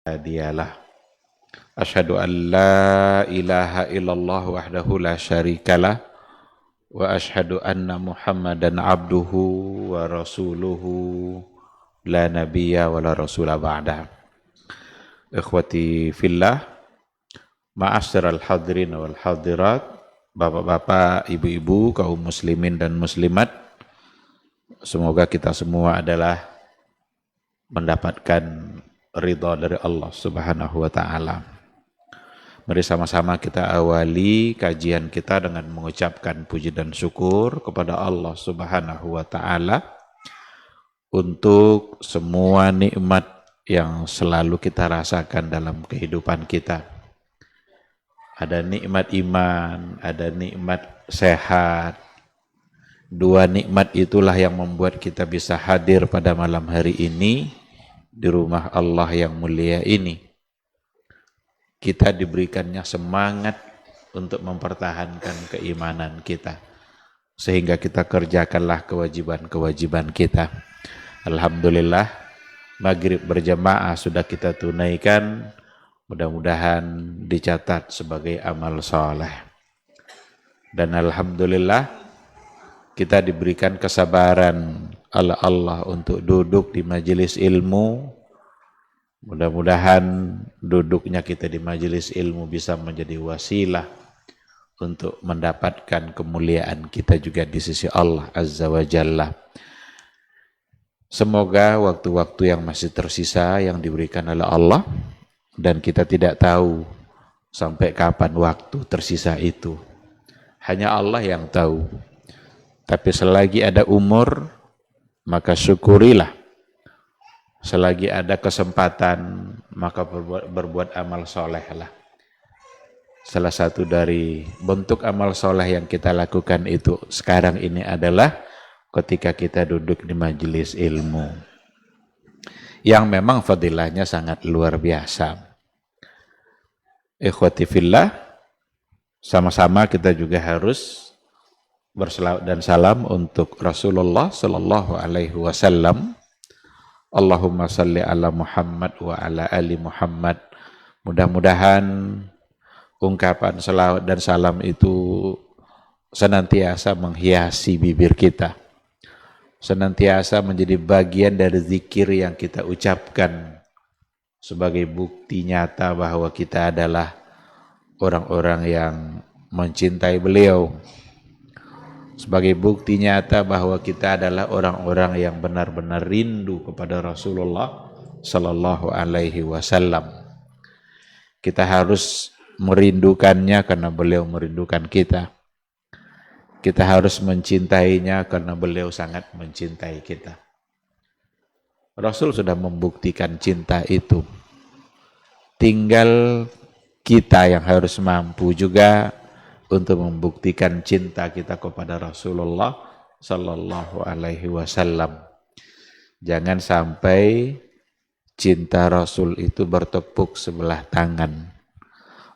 Hadiyalah. Asyhadu an la ilaha illallah wahdahu la syarikalah wa asyhadu anna Muhammadan abduhu wa rasuluhu la nabiyya wa la rasula ba'da. Ikhwati fillah, ma'asyiral hadirin wal hadirat, bapak-bapak, ibu-ibu, kaum muslimin dan muslimat, semoga kita semua adalah mendapatkan ridha dari Allah Subhanahu wa taala. Mari sama-sama kita awali kajian kita dengan mengucapkan puji dan syukur kepada Allah Subhanahu wa taala untuk semua nikmat yang selalu kita rasakan dalam kehidupan kita. Ada nikmat iman, ada nikmat sehat. Dua nikmat itulah yang membuat kita bisa hadir pada malam hari ini di rumah Allah yang mulia ini. Kita diberikannya semangat untuk mempertahankan keimanan kita, sehingga kita kerjakanlah kewajiban-kewajiban kita. Alhamdulillah, maghrib berjamaah sudah kita tunaikan, mudah-mudahan dicatat sebagai amal soleh. Dan alhamdulillah, kita diberikan kesabaran oleh Allah untuk duduk di majelis ilmu. Mudah-mudahan duduknya kita di majelis ilmu bisa menjadi wasilah untuk mendapatkan kemuliaan kita juga di sisi Allah Azza wa Jalla. Semoga waktu-waktu yang masih tersisa yang diberikan oleh Allah, dan kita tidak tahu sampai kapan waktu tersisa itu. Hanya Allah yang tahu. Tapi selagi ada umur, maka syukurilah. Selagi ada kesempatan, maka berbuat amal solehlah. Salah satu dari bentuk amal soleh yang kita lakukan itu sekarang ini adalah ketika kita duduk di majelis ilmu, yang memang fadilahnya sangat luar biasa. Ikhwati fillah, sama-sama kita juga harus berselawat dan salam untuk Rasulullah sallallahu alaihi wasallam. Allahumma salli ala Muhammad wa ala ali Muhammad. Mudah-mudahan ungkapan selawat dan salam itu senantiasa menghiasi bibir kita, senantiasa menjadi bagian dari zikir yang kita ucapkan sebagai bukti nyata bahwa kita adalah orang-orang yang mencintai beliau, sebagai bukti nyata bahwa kita adalah orang-orang yang benar-benar rindu kepada Rasulullah sallallahu alaihi wasallam. Kita harus merindukannya karena beliau merindukan kita. Kita harus mencintainya karena beliau sangat mencintai kita. Rasul sudah membuktikan cinta itu. Tinggal kita yang harus mampu juga untuk membuktikan cinta kita kepada Rasulullah sallallahu alaihi wasallam. Jangan sampai cinta Rasul itu bertepuk sebelah tangan.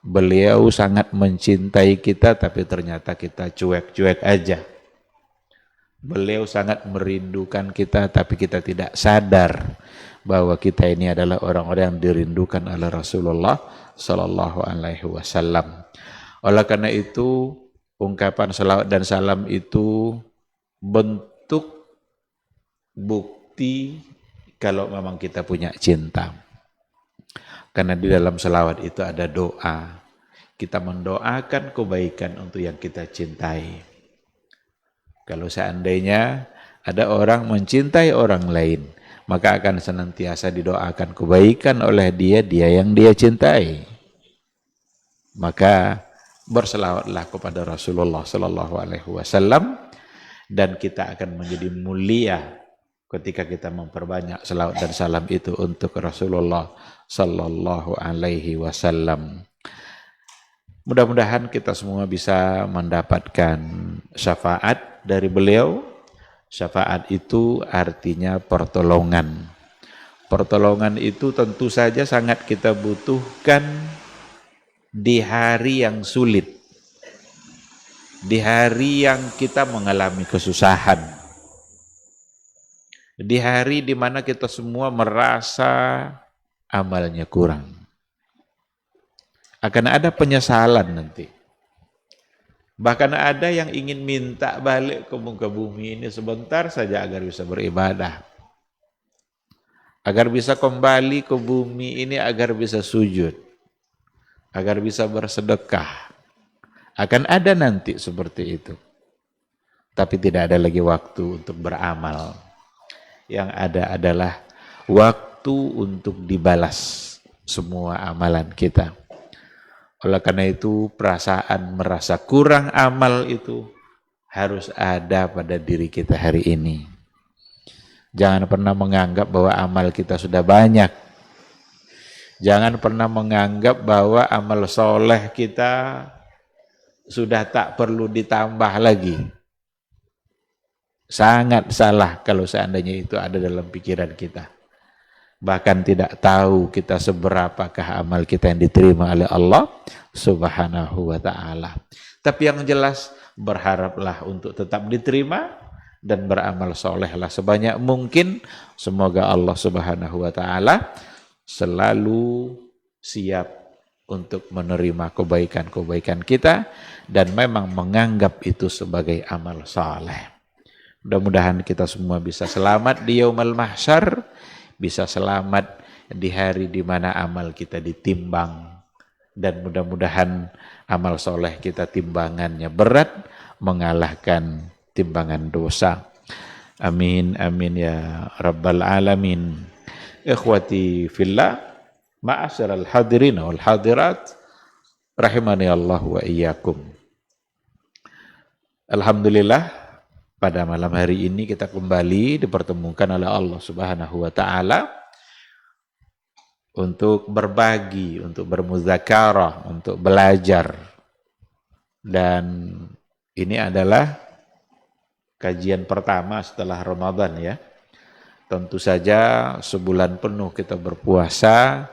Beliau sangat mencintai kita, tapi ternyata kita cuek-cuek aja. Beliau sangat merindukan kita, tapi kita tidak sadar bahwa kita ini adalah orang-orang yang dirindukan oleh Rasulullah sallallahu alaihi wasallam. Oleh karena itu, ungkapan salawat dan salam itu bentuk bukti kalau memang kita punya cinta. Karena di dalam salawat itu ada doa. Kita mendoakan kebaikan untuk yang kita cintai. Kalau seandainya ada orang mencintai orang lain, maka akan senantiasa didoakan kebaikan oleh dia yang dia cintai. Maka berselawatlah kepada Rasulullah sallallahu alaihi wasallam, dan kita akan menjadi mulia ketika kita memperbanyak selawat dan salam itu untuk Rasulullah sallallahu alaihi wasallam. Mudah-mudahan kita semua bisa mendapatkan syafaat dari beliau. Syafaat itu artinya pertolongan. Pertolongan itu tentu saja sangat kita butuhkan di hari yang sulit, di hari yang kita mengalami kesusahan, di hari di mana kita semua merasa amalnya kurang. Akan ada penyesalan nanti. Bahkan ada yang ingin minta balik ke muka bumi ini sebentar saja agar bisa beribadah. Agar bisa kembali ke bumi ini, agar bisa sujud. Agar bisa bersedekah. Akan ada nanti seperti itu. Tapi tidak ada lagi waktu untuk beramal. Yang ada adalah waktu untuk dibalas semua amalan kita. Oleh karena itu, perasaan merasa kurang amal itu harus ada pada diri kita hari ini. Jangan pernah menganggap bahwa amal kita sudah banyak. Jangan pernah menganggap bahwa amal soleh kita sudah tak perlu ditambah lagi. Sangat salah kalau seandainya itu ada dalam pikiran kita. Bahkan tidak tahu kita seberapakah amal kita yang diterima oleh Allah Subhanahu wa ta'ala. Tapi yang jelas berharaplah untuk tetap diterima dan beramal solehlah sebanyak mungkin. Semoga Allah Subhanahu wa ta'ala selalu siap untuk menerima kebaikan-kebaikan kita dan memang menganggap itu sebagai amal soleh. Mudah-mudahan kita semua bisa selamat di yaumul mahsyar, bisa selamat di hari di mana amal kita ditimbang, dan mudah-mudahan amal soleh kita timbangannya berat mengalahkan timbangan dosa. Amin amin ya rabbal alamin. Ikhwati fillah, ma'asyiral hadirin wal hadirat, rahimani Allah wa iyyakum. Alhamdulillah, pada malam hari ini kita kembali dipertemukan oleh Allah Subhanahu wa ta'ala untuk berbagi, untuk bermuzakarah, untuk belajar. Dan ini adalah kajian pertama setelah Ramadan ya. Tentu saja sebulan penuh kita berpuasa,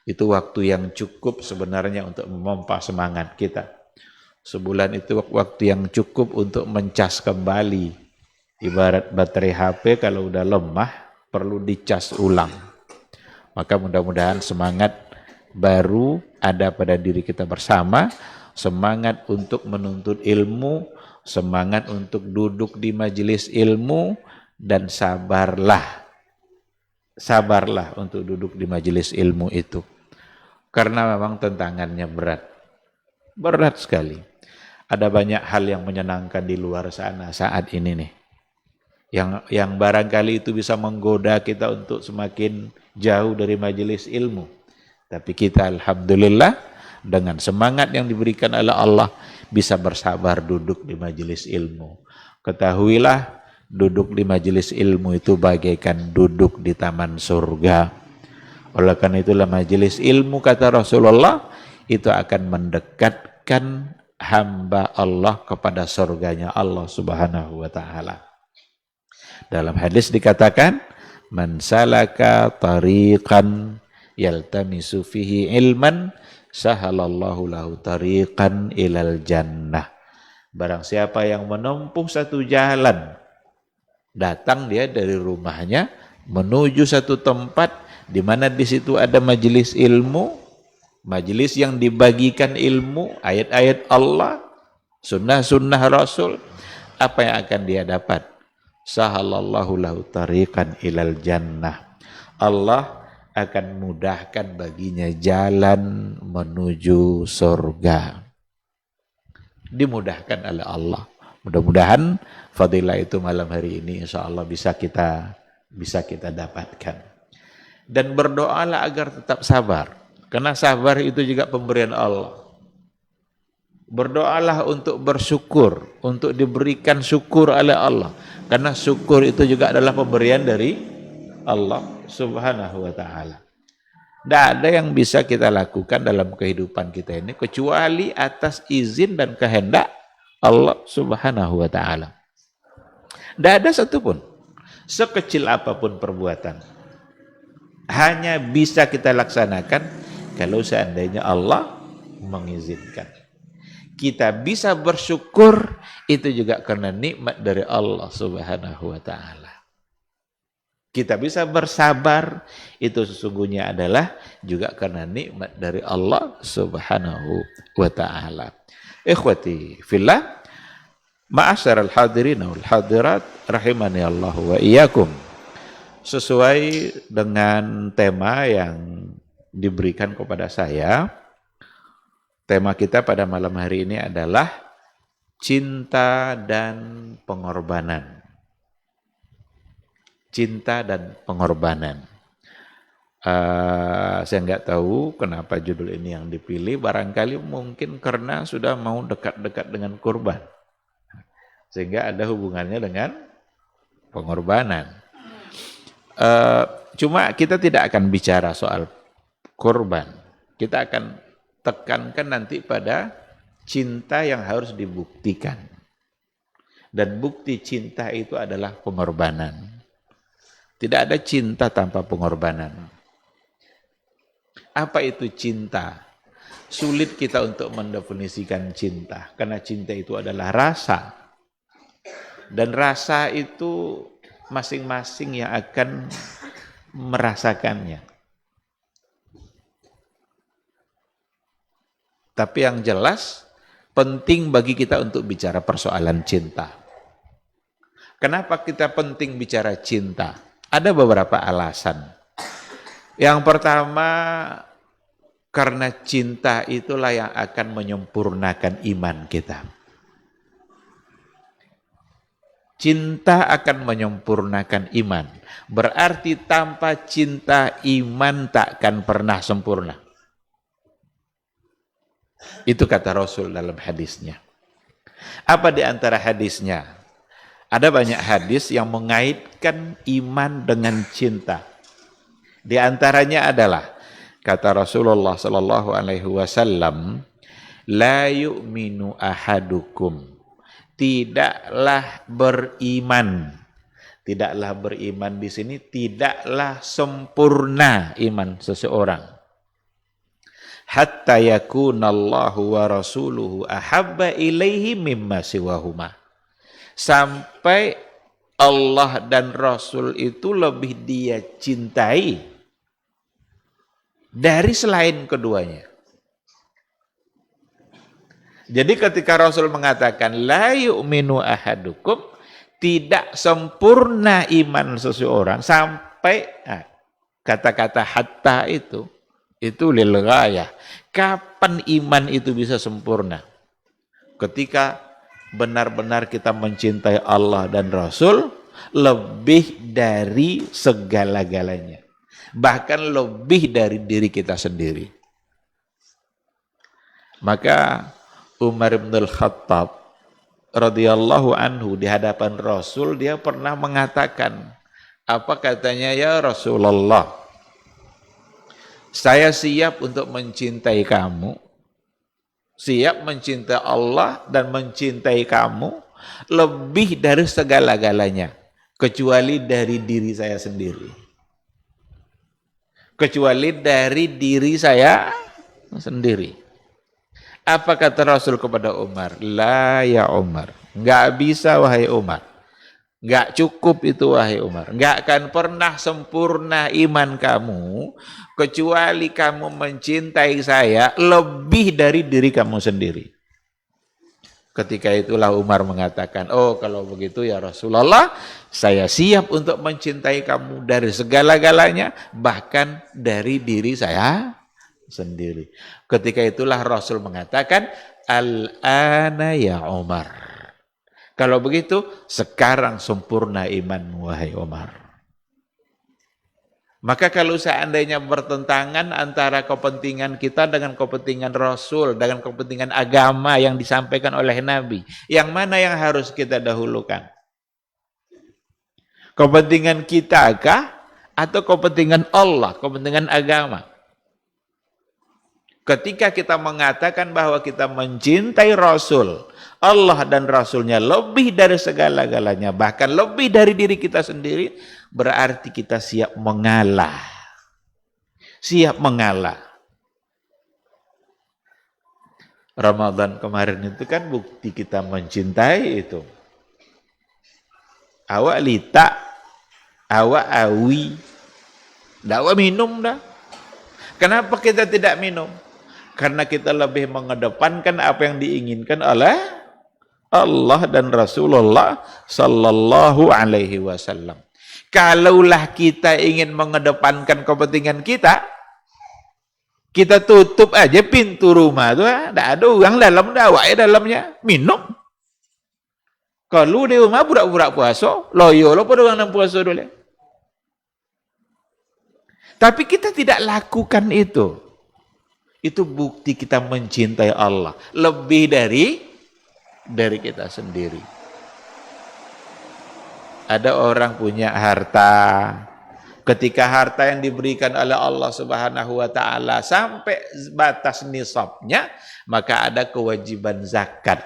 itu waktu yang cukup sebenarnya untuk memompa semangat kita. Sebulan itu waktu yang cukup untuk mencas kembali. Ibarat baterai HP kalau udah lemah, perlu dicas ulang. Maka mudah-mudahan semangat baru ada pada diri kita bersama. Semangat untuk menuntut ilmu, semangat untuk duduk di majelis ilmu, dan sabarlah. Sabarlah untuk duduk di majelis ilmu itu. Karena memang tantangannya berat. Berat sekali. Ada banyak hal yang menyenangkan di luar sana saat ini nih. Yang barangkali itu bisa menggoda kita untuk semakin jauh dari majelis ilmu. Tapi kita alhamdulillah dengan semangat yang diberikan oleh Allah bisa bersabar duduk di majelis ilmu. Ketahuilah, duduk di majelis ilmu itu bagaikan duduk di taman surga. Oleh karena itulah majelis ilmu, kata Rasulullah, itu akan mendekatkan hamba Allah kepada surganya Allah Subhanahu wa ta'ala. Dalam hadis dikatakan, man salaka tariqan yaltamisu fihi ilman sahalallahu lahu tariqan ilal jannah. Barang siapa yang menempuh satu jalan, datang dia dari rumahnya menuju satu tempat di mana di situ ada majelis ilmu, majelis yang dibagikan ilmu, ayat-ayat Allah, sunnah-sunnah Rasul, apa yang akan dia dapat? Sahalallahu lahu tariqan ilal jannah. Allah akan mudahkan baginya jalan menuju surga. Dimudahkan oleh Allah. Mudah-mudahan fadilah itu malam hari ini insya Allah bisa kita dapatkan. Dan berdoalah agar tetap sabar. Karena sabar itu juga pemberian Allah. Berdoalah untuk bersyukur, untuk diberikan syukur oleh Allah. Karena syukur itu juga adalah pemberian dari Allah Subhanahu wa ta'ala. Tidak ada yang bisa kita lakukan dalam kehidupan kita ini kecuali atas izin dan kehendak Allah Subhanahu wa ta'ala. Tidak ada satupun, sekecil apapun perbuatan, hanya bisa kita laksanakan kalau seandainya Allah mengizinkan. Kita bisa bersyukur itu juga karena nikmat dari Allah Subhanahu wa ta'ala. Kita bisa bersabar, itu sesungguhnya adalah juga karena nikmat dari Allah Subhanahu wa ta'ala. Ikhwati fillah, ma'asyaral hadirin wal hadirat rahimani Allah wa iyyakum. Sesuai dengan tema yang diberikan kepada saya, tema kita pada malam hari ini adalah cinta dan pengorbanan. Cinta dan pengorbanan. Saya nggak tahu kenapa judul ini yang dipilih, barangkali mungkin karena sudah mau dekat-dekat dengan kurban. Sehingga ada hubungannya dengan pengorbanan. Cuma kita tidak akan bicara soal kurban. Kita akan tekankan nanti pada cinta yang harus dibuktikan. Dan bukti cinta itu adalah pengorbanan. Tidak ada cinta tanpa pengorbanan. Apa itu cinta? Sulit kita untuk mendefinisikan cinta. Karena cinta itu adalah rasa. Dan rasa itu masing-masing yang akan merasakannya. Tapi yang jelas, penting bagi kita untuk bicara persoalan cinta. Kenapa kita penting bicara cinta? Ada beberapa alasan. Yang pertama, karena cinta itulah yang akan menyempurnakan iman kita. Cinta akan menyempurnakan iman. Berarti tanpa cinta, iman takkan pernah sempurna. Itu kata Rasul dalam hadisnya. Apa di antara hadisnya? Ada banyak hadis yang mengaitkan iman dengan cinta. Di antaranya adalah kata Rasulullah sallallahu alaihi wasallam, la yu'minu ahadukum, tidaklah beriman. Tidaklah beriman di sini tidaklah sempurna iman seseorang. Hatta yakunallahu wa rasuluhu ahabba ilaihi mimma siwahuma. Sampai Allah dan Rasul itu lebih dia cintai dari selain keduanya. Jadi ketika Rasul mengatakan la yu'minu ahadukum, tidak sempurna iman seseorang sampai kata-kata hatta itu lil ghayah. Kapan iman itu bisa sempurna? Ketika benar-benar kita mencintai Allah dan Rasul lebih dari segala-galanya. Bahkan lebih dari diri kita sendiri. Maka Umar bin Al-Khattab radhiyallahu anhu di hadapan Rasul, dia pernah mengatakan, apa katanya, ya Rasulullah, saya siap untuk mencintai kamu, siap mencintai Allah dan mencintai kamu lebih dari segala-galanya, kecuali dari diri saya sendiri. Kecuali dari diri saya sendiri. Apa kata Rasul kepada Umar? La ya Umar. Enggak bisa wahai Umar. Enggak cukup itu wahai Umar. Enggak akan pernah sempurna iman kamu kecuali kamu mencintai saya lebih dari diri kamu sendiri. Ketika itulah Umar mengatakan, oh kalau begitu ya Rasulullah, saya siap untuk mencintai kamu dari segala-galanya, bahkan dari diri saya sendiri. Ketika itulah Rasul mengatakan, al-ana ya Umar. Kalau begitu, sekarang sempurna iman wahai Umar. Maka kalau seandainya bertentangan antara kepentingan kita dengan kepentingan Rasul, dengan kepentingan agama yang disampaikan oleh Nabi, yang mana yang harus kita dahulukan? Kepentingan kita kah? Atau kepentingan Allah, kepentingan agama? Ketika kita mengatakan bahwa kita mencintai Rasul, Allah dan Rasulnya lebih dari segala-galanya, bahkan lebih dari diri kita sendiri, berarti kita siap mengalah. Siap mengalah. Ramadan kemarin itu kan bukti kita mencintai itu. Awalita Awak awi. Dakwa minum dah. Kenapa kita tidak minum? Karena kita lebih mengedepankan apa yang diinginkan oleh Allah dan Rasulullah sallallahu alaihi wasallam. Kalaulah kita ingin mengedepankan kepentingan kita, kita tutup aja pintu rumah tuh, tidak ada orang dalam, dakwahnya dalamnya, minum. Kalau di rumah pura-pura puasa, loyo lo pada orang puasa dulu. Tapi kita tidak lakukan itu. Itu bukti kita mencintai Allah lebih dari kita sendiri. Ada orang punya harta, ketika harta yang diberikan oleh Allah Subhanahu wa taala sampai batas nisabnya, maka ada kewajiban zakat.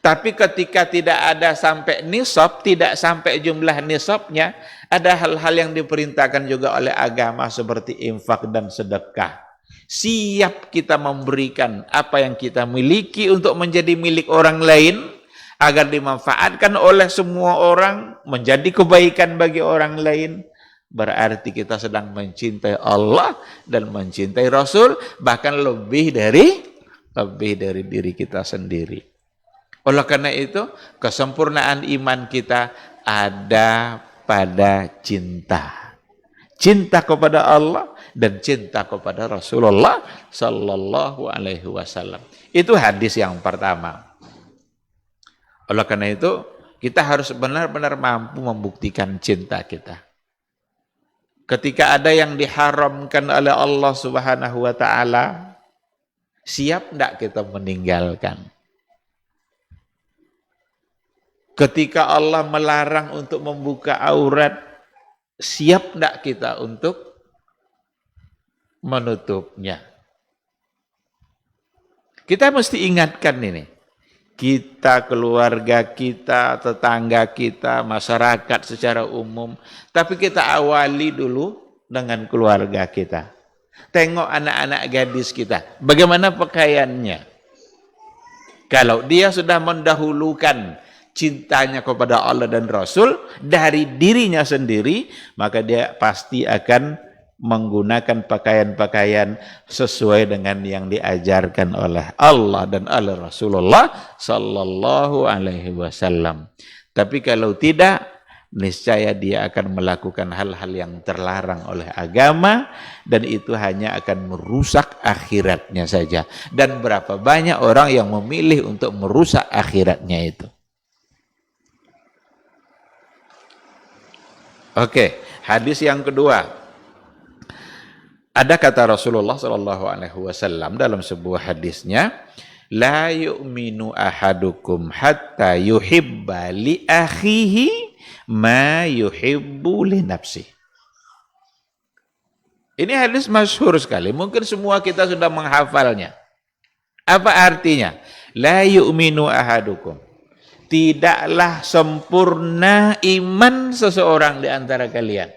Tapi ketika tidak ada sampai nisab, tidak sampai jumlah nisabnya, ada hal-hal yang diperintahkan juga oleh agama seperti infak dan sedekah. Siap kita memberikan apa yang kita miliki untuk menjadi milik orang lain agar dimanfaatkan oleh semua orang, menjadi kebaikan bagi orang lain. Berarti kita sedang mencintai Allah dan mencintai Rasul, bahkan lebih dari diri kita sendiri. Oleh karena itu, kesempurnaan iman kita ada pada cinta. Cinta kepada Allah dan cinta kepada Rasulullah sallallahu alaihi wasallam. Itu hadis yang pertama. Oleh karena itu, kita harus benar-benar mampu membuktikan cinta kita. Ketika ada yang diharamkan oleh Allah Subhanahu wa taala, siap enggak kita meninggalkan? Ketika Allah melarang untuk membuka aurat, siap enggak kita untuk menutupnya? Kita mesti ingatkan ini. Kita, keluarga kita, tetangga kita, masyarakat secara umum. Tapi kita awali dulu dengan keluarga kita. Tengok anak-anak gadis kita. Bagaimana pakaiannya? Kalau dia sudah mendahulukan cintanya kepada Allah dan Rasul dari dirinya sendiri, maka dia pasti akan menggunakan pakaian-pakaian sesuai dengan yang diajarkan oleh Allah dan oleh Rasulullah sallallahu alaihi wasallam. Tapi kalau tidak, niscaya dia akan melakukan hal-hal yang terlarang oleh agama, dan itu hanya akan merusak akhiratnya saja. Dan berapa banyak orang yang memilih untuk merusak akhiratnya itu. Oke, hadis yang kedua. Ada kata Rasulullah sallallahu alaihi wasallam dalam sebuah hadisnya, la yu'minu ahadukum hatta yuhibba li akhihi ma yuhibbu li nafsihi. Ini hadis masyhur sekali, mungkin semua kita sudah menghafalnya. Apa artinya? La yu'minu ahadukum. Tidaklah sempurna iman seseorang di antara kalian.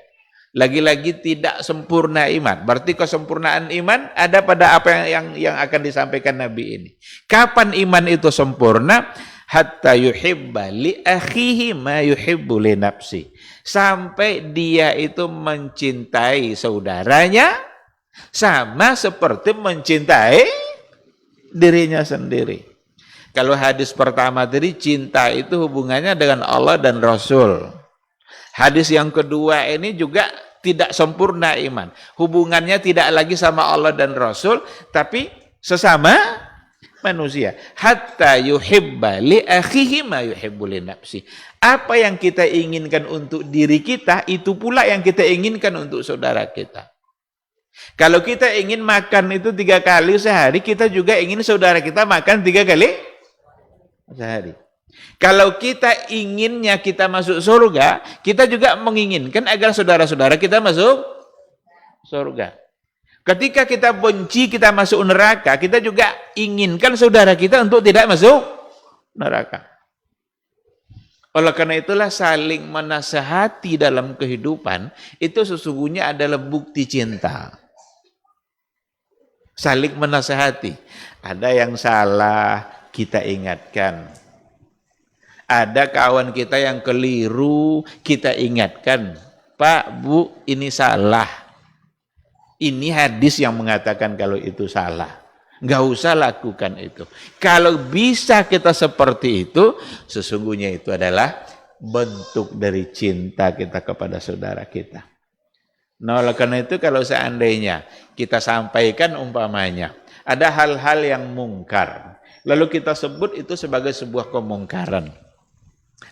Lagi-lagi tidak sempurna iman. Berarti kesempurnaan iman ada pada apa yang akan disampaikan Nabi ini. Kapan iman itu sempurna? Hatta yuhibba li akhihi ma yuhibbu li nafsi. Sampai dia itu mencintai saudaranya sama seperti mencintai dirinya sendiri. Kalau hadis pertama tadi, cinta itu hubungannya dengan Allah dan Rasul. Hadis yang kedua ini juga tidak sempurna iman. Hubungannya tidak lagi sama Allah dan Rasul, tapi sesama manusia. Hatta yuhibba li akhihi ma yuhibbu li nafsi. Apa yang kita inginkan untuk diri kita, itu pula yang kita inginkan untuk saudara kita. Kalau kita ingin makan itu 3 kali sehari, kita juga ingin saudara kita makan 3 kali sehari. Kalau kita inginnya kita masuk surga, kita juga menginginkan agar saudara-saudara kita masuk surga. Ketika kita benci kita masuk neraka, kita juga inginkan saudara kita untuk tidak masuk neraka. Oleh karena itulah saling menasihati dalam kehidupan itu sesungguhnya adalah bukti cinta. Saling menasihati. Ada yang salah, kita ingatkan. Ada kawan kita yang keliru, kita ingatkan, Pak, Bu, ini salah. Ini hadis yang mengatakan kalau itu salah. Nggak usah lakukan itu. Kalau bisa kita seperti itu, sesungguhnya itu adalah bentuk dari cinta kita kepada saudara kita. Nah, oleh karena itu kalau seandainya kita sampaikan umpamanya, ada hal-hal yang mungkar, lalu kita sebut itu sebagai sebuah kemungkaran.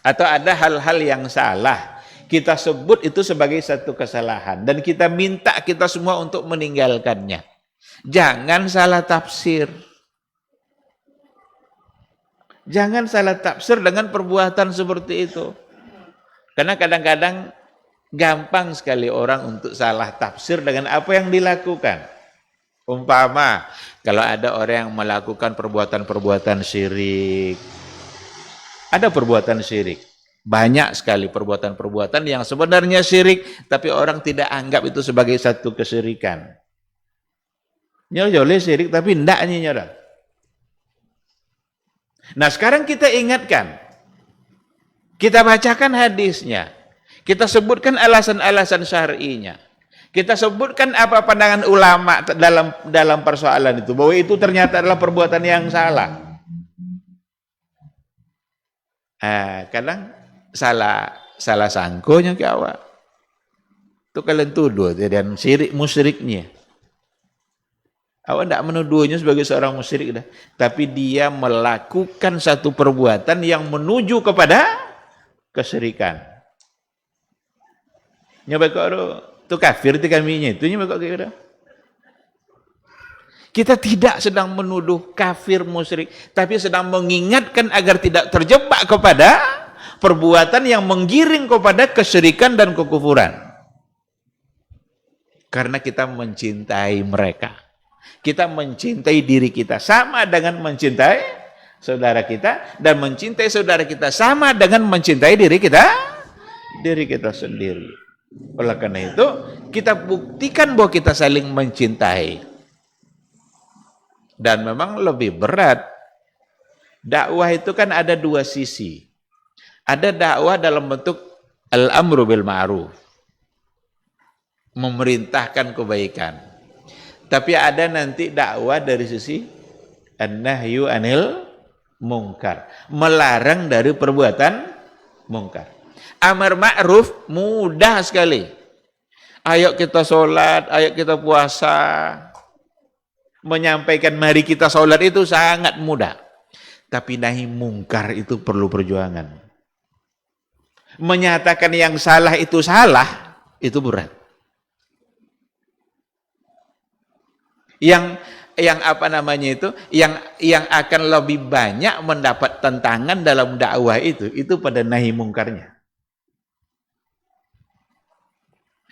Atau ada hal-hal yang salah, kita sebut itu sebagai satu kesalahan. Dan kita minta kita semua untuk meninggalkannya. Jangan salah tafsir. Jangan salah tafsir dengan perbuatan seperti itu. Karena kadang-kadang gampang sekali orang untuk salah tafsir dengan apa yang dilakukan. Umpama, kalau ada orang yang melakukan perbuatan-perbuatan syirik. Ada perbuatan syirik. Banyak sekali perbuatan-perbuatan yang sebenarnya syirik, tapi orang tidak anggap itu sebagai satu kesyirikan. Nyoleh syirik, tapi tidak nyoleh. Nah sekarang kita ingatkan. Kita bacakan hadisnya. Kita sebutkan alasan-alasan syar'inya. Kita sebutkan apa pandangan ulama dalam persoalan itu. Bahwa itu ternyata adalah perbuatan yang salah. Kadang salah sangkonya ke awak. Itu kalian tuduh dan syirik musyriknya. Awak tidak menuduhnya sebagai seorang musyrik dah, tapi dia melakukan satu perbuatan yang menuju kepada kesyirikan. Nyoba kok itu kafir ti kaminya itu nyoba kok kira. Kita tidak sedang menuduh kafir musyrik, tapi sedang mengingatkan agar tidak terjebak kepada perbuatan yang menggiring kepada kesyirikan dan kekufuran. Karena kita mencintai mereka. Kita mencintai diri kita sama dengan mencintai saudara kita, dan mencintai saudara kita sama dengan mencintai diri kita sendiri. Oleh karena itu, kita buktikan bahwa kita saling mencintai. Dan memang lebih berat. Dakwah itu kan ada dua sisi. Ada dakwah dalam bentuk al-amru bil ma'ruf, memerintahkan kebaikan. Tapi ada nanti dakwah dari sisi an-nahyu anil mungkar, melarang dari perbuatan mungkar. Amar ma'ruf mudah sekali. Ayo kita sholat, ayo kita puasa. Menyampaikan mari kita sholat itu sangat mudah. Tapi nahi mungkar itu perlu perjuangan. Menyatakan yang salah, itu berat. Yang apa namanya itu, yang akan lebih banyak mendapat tantangan dalam dakwah itu pada nahi mungkarnya.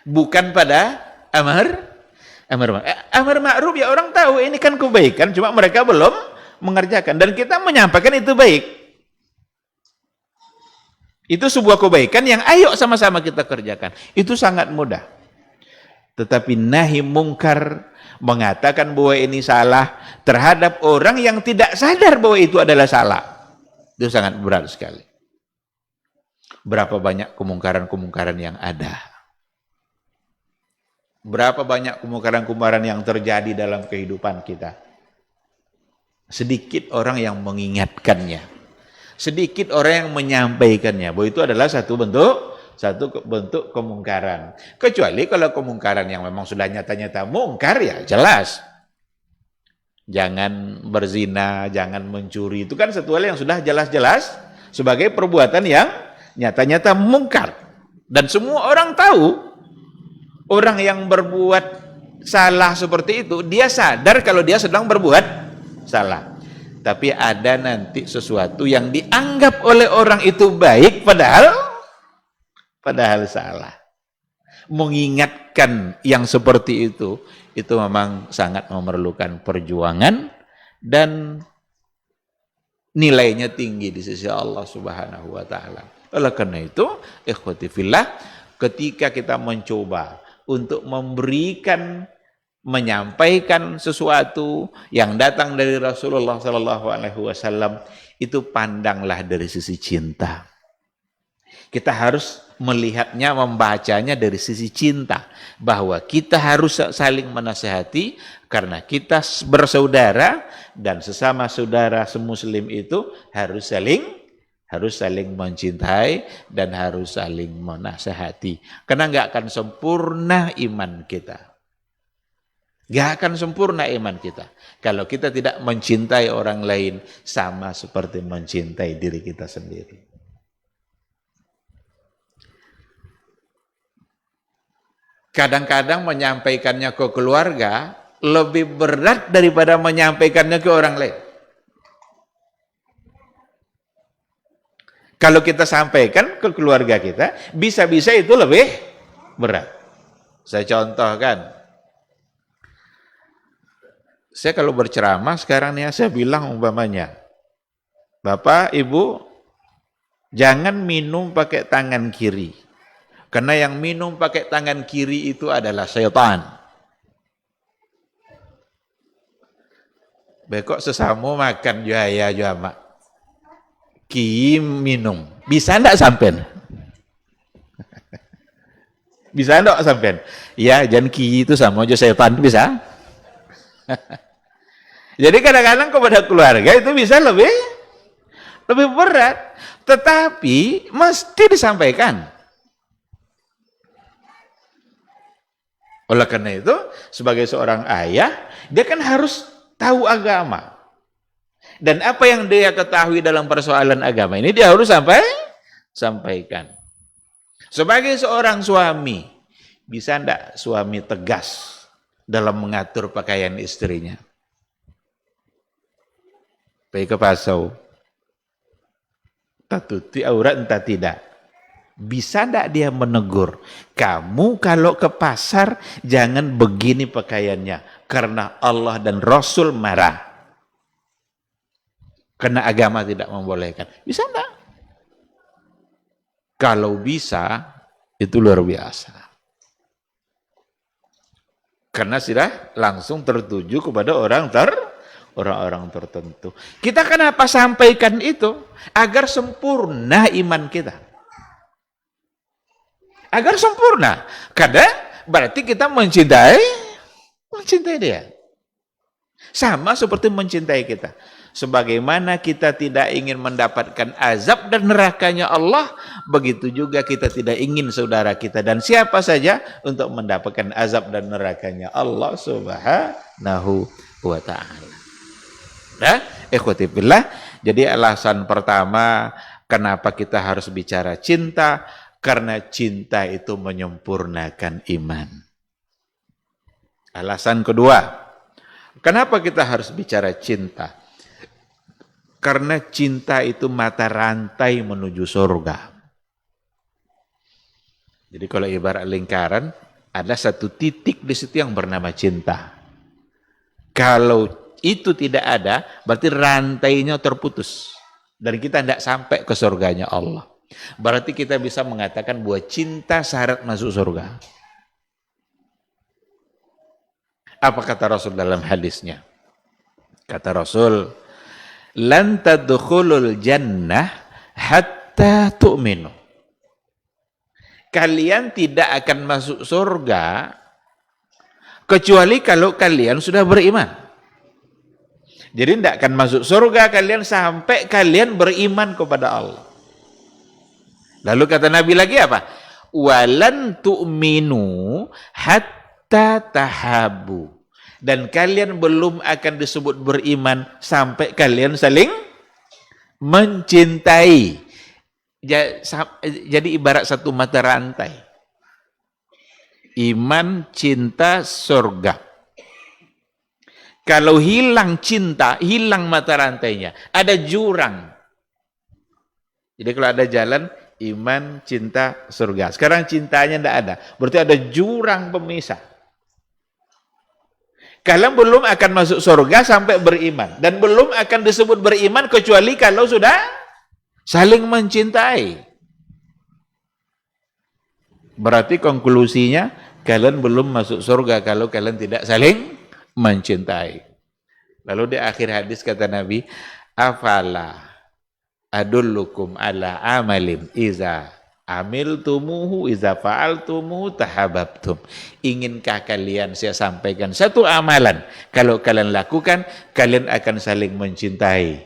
Bukan pada amar ma'ruf ya, orang tahu ini kan kebaikan, cuma mereka belum mengerjakan, dan kita menyampaikan itu baik. Itu sebuah kebaikan yang ayo sama-sama kita kerjakan. Itu sangat mudah. Tetapi nahi mungkar, mengatakan bahwa ini salah terhadap orang yang tidak sadar bahwa itu adalah salah, itu sangat berat sekali. Berapa banyak kemungkaran-kemungkaran yang ada. Berapa banyak kemungkaran-kemungkaran yang terjadi dalam kehidupan kita. Sedikit orang yang mengingatkannya. Sedikit orang yang menyampaikannya. Bahwa itu adalah satu bentuk kemungkaran. Kecuali kalau kemungkaran yang memang sudah nyata-nyata mungkar, ya jelas. Jangan berzina, jangan mencuri. Itu kan satu hal yang sudah jelas-jelas sebagai perbuatan yang nyata-nyata mungkar. Dan semua orang tahu. Orang yang berbuat salah seperti itu, dia sadar kalau dia sedang berbuat salah. Tapi ada nanti sesuatu yang dianggap oleh orang itu baik, padahal salah. Mengingatkan yang seperti itu memang sangat memerlukan perjuangan, dan nilainya tinggi di sisi Allah Subhanahu wa taala. Oleh karena itu, ikhwati fillah, ketika kita mencoba untuk memberikan menyampaikan sesuatu yang datang dari Rasulullah SAW, itu pandanglah dari sisi cinta. Kita harus melihatnya, membacanya dari sisi cinta, bahwa kita harus saling menasihati karena kita bersaudara, dan sesama saudara semuslim itu harus saling mencintai dan harus saling menasihati. Karena nggak akan sempurna iman kita. Nggak akan sempurna iman kita kalau kita tidak mencintai orang lain sama seperti mencintai diri kita sendiri. Kadang-kadang menyampaikannya ke keluarga lebih berat daripada menyampaikannya ke orang lain. Kalau kita sampaikan ke keluarga kita, bisa-bisa itu lebih berat. Saya contohkan. Saya kalau berceramah sekarang nih, saya bilang umpamanya, Bapak, Ibu, jangan minum pakai tangan kiri. Karena yang minum pakai tangan kiri itu adalah syaitan. Bekok sesama makan jaya jama. Ki minum. Bisa enggak sampean? Bisa enggak sampean? Ya, jangan ki itu sama aja syaitan, bisa? Jadi kadang-kadang kepada keluarga itu bisa lebih berat, tetapi mesti disampaikan. Oleh karena itu, sebagai seorang ayah, dia kan harus tahu agama. Dan apa yang dia ketahui dalam persoalan agama ini, dia harus sampaikan. Sebagai seorang suami, bisa enggak suami tegas dalam mengatur pakaian istrinya? Baik ke pasau, tatuti aurat entah tidak. Bisa enggak dia menegur, kamu kalau ke pasar jangan begini pakaiannya, karena Allah dan Rasul marah, karena agama tidak membolehkan. Bisa enggak? Kalau bisa, itu luar biasa. Karena sudah langsung tertuju kepada orang-orang tertentu. Kita kenapa sampaikan itu? Agar sempurna iman kita. Agar sempurna. Karena berarti kita mencintai dia. Sama seperti mencintai kita. Sebagaimana kita tidak ingin mendapatkan azab dan nerakanya Allah, begitu juga kita tidak ingin saudara kita dan siapa saja untuk mendapatkan azab dan nerakanya Allah Subhanahu wa ta'ala. Nah, ikhwati fillah, jadi alasan pertama kenapa kita harus bicara cinta, karena cinta itu menyempurnakan iman. Alasan kedua, kenapa kita harus bicara cinta? Karena cinta itu mata rantai menuju surga. Jadi kalau ibarat lingkaran, ada satu titik di situ yang bernama cinta. Kalau itu tidak ada, berarti rantainya terputus. Dan kita tidak sampai ke surganya Allah. Berarti kita bisa mengatakan bahwa cinta syarat masuk surga. Apa kata Rasul dalam hadisnya? Kata Rasul, lan tadkhulul jannah hatta tu'minu. Kalian tidak akan masuk surga kecuali kalau kalian sudah beriman. Jadi tidak akan masuk surga kalian sampai kalian beriman kepada Allah. Lalu kata Nabi lagi apa? Walan tu'minu hatta tahabu. Dan kalian belum akan disebut beriman sampai kalian saling mencintai. Jadi ibarat satu mata rantai. Iman, cinta, surga. Kalau hilang cinta, hilang mata rantainya. Ada jurang. Jadi kalau ada jalan, iman, cinta, surga. Sekarang cintanya tidak ada. Berarti ada jurang pemisah. Kalian belum akan masuk surga sampai beriman. Dan belum akan disebut beriman kecuali kalau sudah saling mencintai. Berarti konklusinya, kalian belum masuk surga kalau kalian tidak saling mencintai. Lalu di akhir hadis kata Nabi, afala adullukum ala amalin iza amiltumuhu iza fa'altumuhu tahabbtum. Inkah kalian saya sampaikan satu amalan, kalau kalian lakukan kalian akan saling mencintai.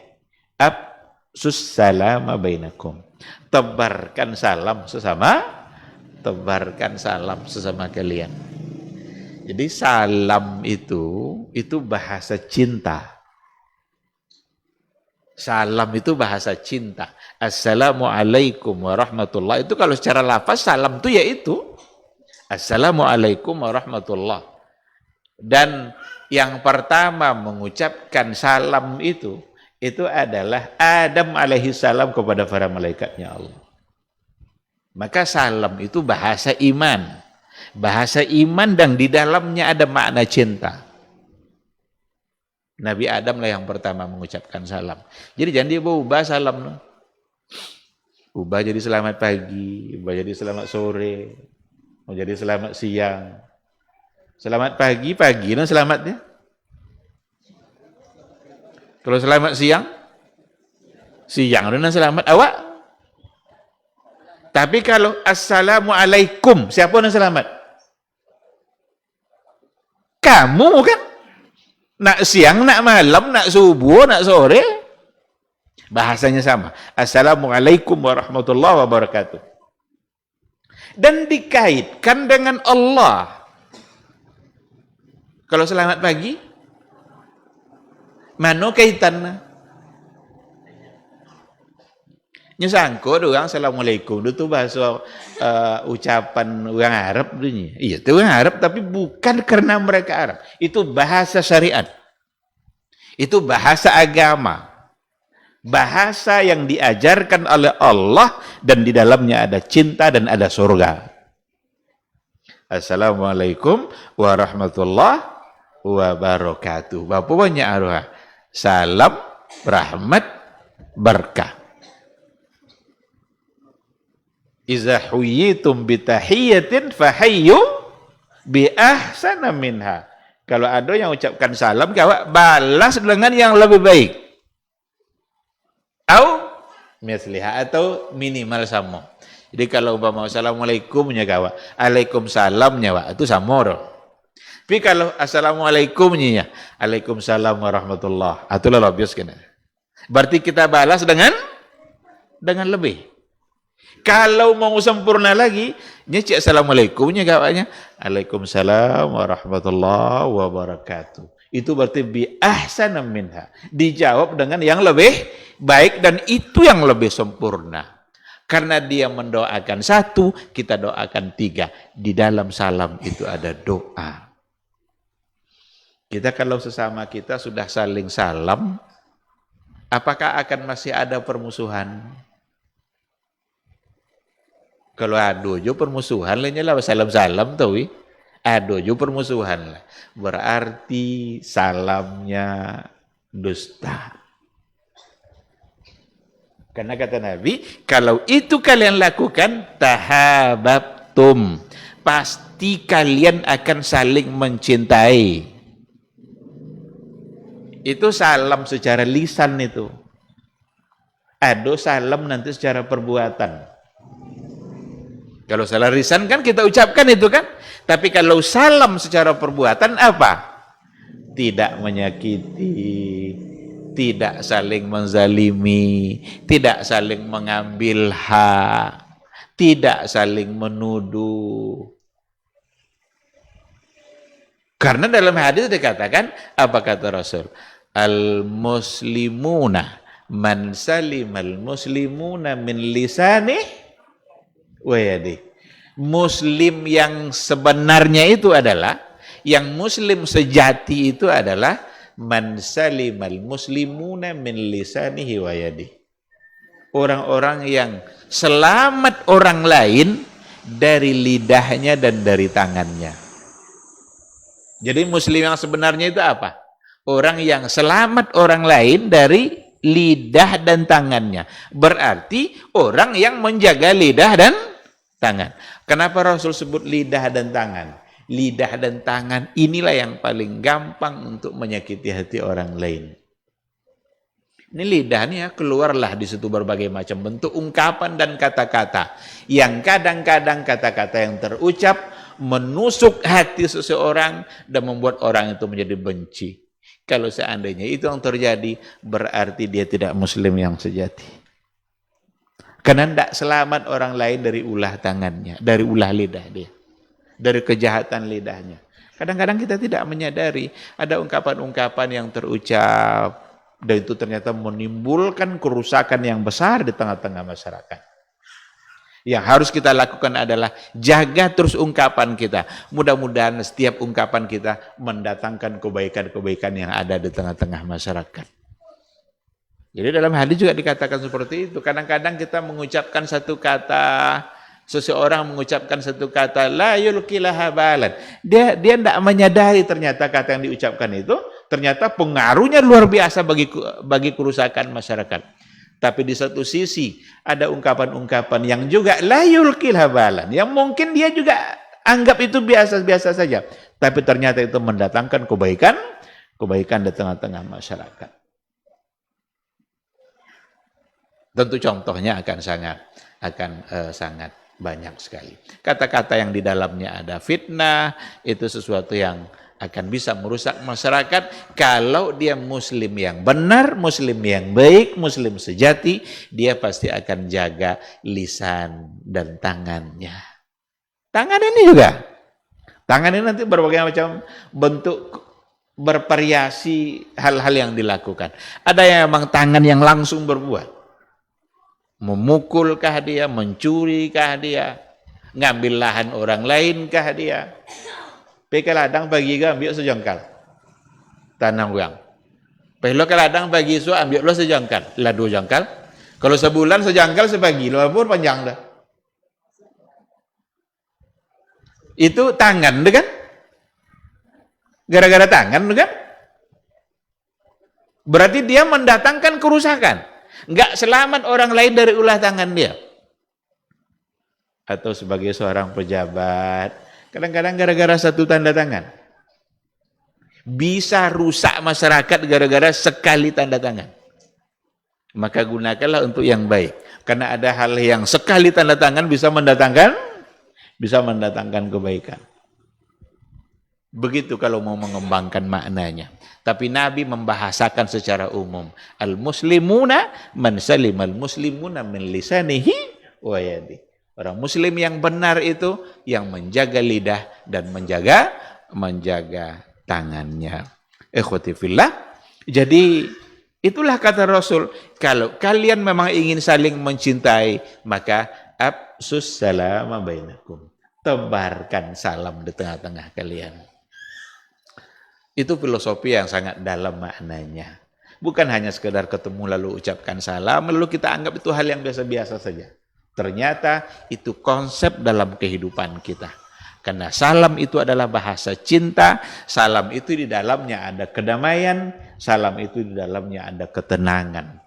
Absus salama bainakum. Tebarkan salam sesama kalian. Jadi salam itu bahasa cinta. Salam itu bahasa cinta. Assalamualaikum warahmatullahi. Itu kalau secara lafaz salam itu yaitu Assalamualaikum warahmatullahi. Dan yang pertama mengucapkan salam itu adalah Adam alaihi salam kepada para malaikatnya Allah. Maka salam itu bahasa iman. Bahasa iman dan di dalamnya ada makna cinta. Nabi Adam lah yang pertama mengucapkan salam. Jadi jangan diubah salam. Ubah jadi selamat pagi, ubah jadi selamat sore, mau jadi selamat siang. Selamat pagi, nah selamatnya. Kalau selamat siang nah selamat awak. Tapi kalau Assalamualaikum, siapa yang selamat? Kamu kan? Nak siang, nak malam, nak subuh, nak sore. Bahasanya sama. Assalamualaikum warahmatullahi wabarakatuh. Dan dikaitkan dengan Allah. Kalau selamat pagi, mana kaitannya? Nyesangko doang Assalamualaikum itu bahasa ucapan orang Arab dunia. Iya, itu orang Arab tapi bukan karena mereka Arab. Itu bahasa syariat. Itu bahasa agama. Bahasa yang diajarkan oleh Allah dan di dalamnya ada cinta dan ada surga. Assalamualaikum warahmatullahi wabarakatuh. Bapak banyak arwah. Salam, rahmat, berkah. Iza huyitum bitahiyatin fahayyu bi ahsana minha. Kalau ada yang ucapkan salam, kawak balas dengan yang lebih baik. Atau minimal sama. Jadi kalau umpama assalamualaikumnya kawak, waalaikumsalamnya wak itu sama. Tapi kalau assalamualaikumnya, waalaikumsalam warahmatullah, itu lebih kena. Berarti kita balas dengan lebih. Kalau mau sempurna lagi, nyecik assalamualaikumnya kawaknya, waalaikumsalam warahmatullahi wabarakatuh. Itu berarti bi ahsana minha. Dijawab dengan yang lebih baik dan itu yang lebih sempurna. Karena dia mendoakan satu, kita doakan tiga. Di dalam salam itu ada doa. Kita kalau sesama kita sudah saling salam, apakah akan masih ada permusuhan? Kalau ada jo permusuhan lainnya lah salam-salam tahu. Ada jo permusuhan lah. Berarti salamnya dusta. Karena kata Nabi, kalau itu kalian lakukan tahabbtum, pasti kalian akan saling mencintai. Itu salam secara lisan itu. Ada salam nanti secara perbuatan. Kalau salam lisan kan kita ucapkan itu kan. Tapi kalau salam secara perbuatan apa? Tidak menyakiti, tidak saling menzalimi, tidak saling mengambil hak, tidak saling menuduh. Karena dalam hadis dikatakan, apa kata Rasul? Al-muslimuna man salimal muslimuna min lisanih wa yadih. Muslim yang sebenarnya itu adalah, yang muslim sejati itu adalah man salimal muslimuna min lisanihi wa yadih. Orang-orang yang selamat orang lain dari lidahnya dan dari tangannya. Jadi muslim yang sebenarnya itu apa? Orang yang selamat orang lain dari lidah dan tangannya. Berarti orang yang menjaga lidah dan tangan. Kenapa Rasul sebut lidah dan tangan? lidah dan tangan, inilah yang paling gampang untuk menyakiti hati orang lain. Ini lidah nih ya, keluarlah di situ berbagai macam bentuk ungkapan dan kata-kata. Yang kadang-kadang kata-kata yang terucap menusuk hati seseorang dan membuat orang itu menjadi benci. Kalau seandainya itu yang terjadi, berarti dia tidak muslim yang sejati. Karena tidak selamat orang lain dari ulah tangannya, dari ulah lidah dia, dari kejahatan lidahnya. Kadang-kadang kita tidak menyadari ada ungkapan-ungkapan yang terucap, dan itu ternyata menimbulkan kerusakan yang besar di tengah-tengah masyarakat. Yang harus kita lakukan adalah jaga terus ungkapan kita. Mudah-mudahan setiap ungkapan kita mendatangkan kebaikan-kebaikan yang ada di tengah-tengah masyarakat. Jadi dalam hadis juga dikatakan seperti itu. Kadang-kadang kita mengucapkan satu kata, seseorang mengucapkan satu kata, la yulqilaha balan. Dia tidak menyadari ternyata kata yang diucapkan itu, ternyata pengaruhnya luar biasa bagi kerusakan masyarakat. Tapi di satu sisi ada ungkapan-ungkapan yang juga la yulqilaha balan, yang mungkin dia juga anggap itu biasa-biasa saja. Tapi ternyata itu mendatangkan kebaikan di tengah-tengah masyarakat. Tentu contohnya akan sangat banyak sekali. Kata-kata yang di dalamnya ada fitnah, itu sesuatu yang akan bisa merusak masyarakat. Kalau dia muslim yang benar, muslim yang baik, muslim sejati, dia pasti akan jaga lisan dan tangannya. Tangan ini juga. Tangan ini nanti berbagai macam bentuk, bervariasi hal-hal yang dilakukan. Ada yang memang tangan yang langsung berbuat. Memukulkah dia, mencurikah dia, ngambil lahan orang lainkah dia. Pekaladang bagi ke ambil sejengkal tanah uang. Pelo kaladang bagi su ambil lo sejengkal, lah 2 jengkal. Kalau sebulan sejengkal sebagi, lo pun panjang dah. Itu tangan kan? Gara-gara tangan kan? Berarti dia mendatangkan kerusakan. Enggak selamat orang lain dari ulah tangan dia. Atau sebagai seorang pejabat, kadang-kadang gara-gara satu tanda tangan bisa rusak masyarakat gara-gara sekali tanda tangan. Maka gunakanlah untuk yang baik. Karena ada hal yang sekali tanda tangan bisa mendatangkan kebaikan. Begitu kalau mau mengembangkan maknanya. Tapi Nabi membahasakan secara umum. Al-muslimuna man salimal muslimuna min lisanihi wa yadihi. Orang muslim yang benar itu yang menjaga lidah dan menjaga tangannya. Ikhwati fillah. Jadi itulah kata Rasul, kalau kalian memang ingin saling mencintai, maka absus salama bainakum. Tebarkan salam di tengah-tengah kalian. Itu filosofi yang sangat dalam maknanya. Bukan hanya sekedar ketemu lalu ucapkan salam, lalu kita anggap itu hal yang biasa-biasa saja. Ternyata itu konsep dalam kehidupan kita. Karena salam itu adalah bahasa cinta, salam itu di dalamnya ada kedamaian, salam itu di dalamnya ada ketenangan.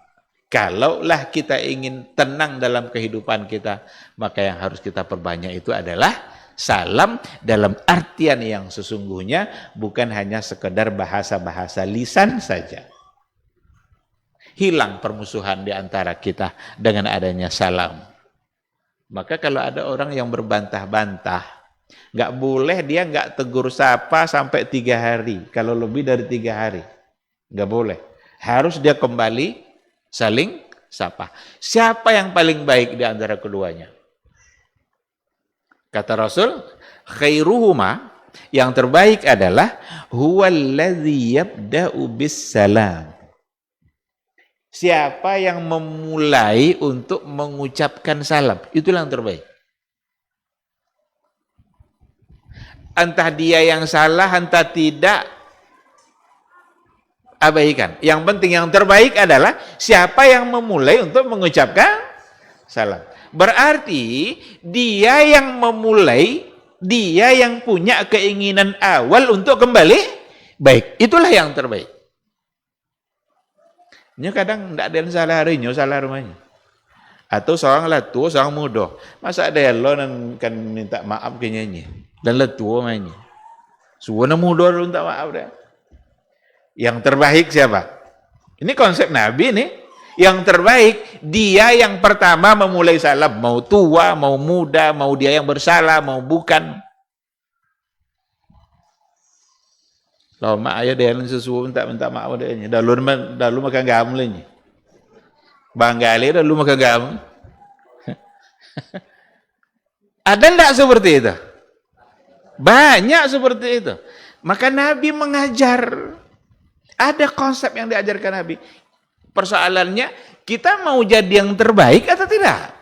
Kalaulah kita ingin tenang dalam kehidupan kita, maka yang harus kita perbanyak itu adalah salam dalam artian yang sesungguhnya, bukan hanya sekedar bahasa-bahasa lisan saja. Hilang permusuhan di antara kita dengan adanya salam. Maka kalau ada orang yang berbantah-bantah, nggak boleh dia nggak tegur sapa sampai 3 hari. Kalau lebih dari 3 hari, nggak boleh. Harus dia kembali saling sapa. Siapa yang paling baik di antara keduanya? Kata Rasul, khairuhuma, yang terbaik adalah huwallazi yabda'u bis-salam. Siapa yang memulai untuk mengucapkan salam, itulah yang terbaik. Entah dia yang salah, entah tidak, abaikan. Yang penting yang terbaik adalah siapa yang memulai untuk mengucapkan salam. Berarti dia yang memulai, dia yang punya keinginan awal untuk kembali baik. Itulah yang terbaik. Ini kadang tidak ada yang salah harinya, salah rumahnya. Atau seorang latu, seorang muda. Masa ada yang lo kan minta maaf ke nyanyi. Dan latu mainnya. Suwana muda dulu minta maaf deh. Yang terbaik siapa? Ini konsep Nabi nih. Yang terbaik, dia yang pertama memulai salam. Mau tua, mau muda, mau dia yang bersalah, mau bukan. Kalau mak ayah dia yang sesuatu minta maaf dia. Dalu makan gamu lagi. Banggali dalu makan gamu. Ada enggak seperti itu? Banyak seperti itu. Maka Nabi mengajar. Ada konsep yang diajarkan Nabi. Persoalannya, kita mau jadi yang terbaik atau tidak?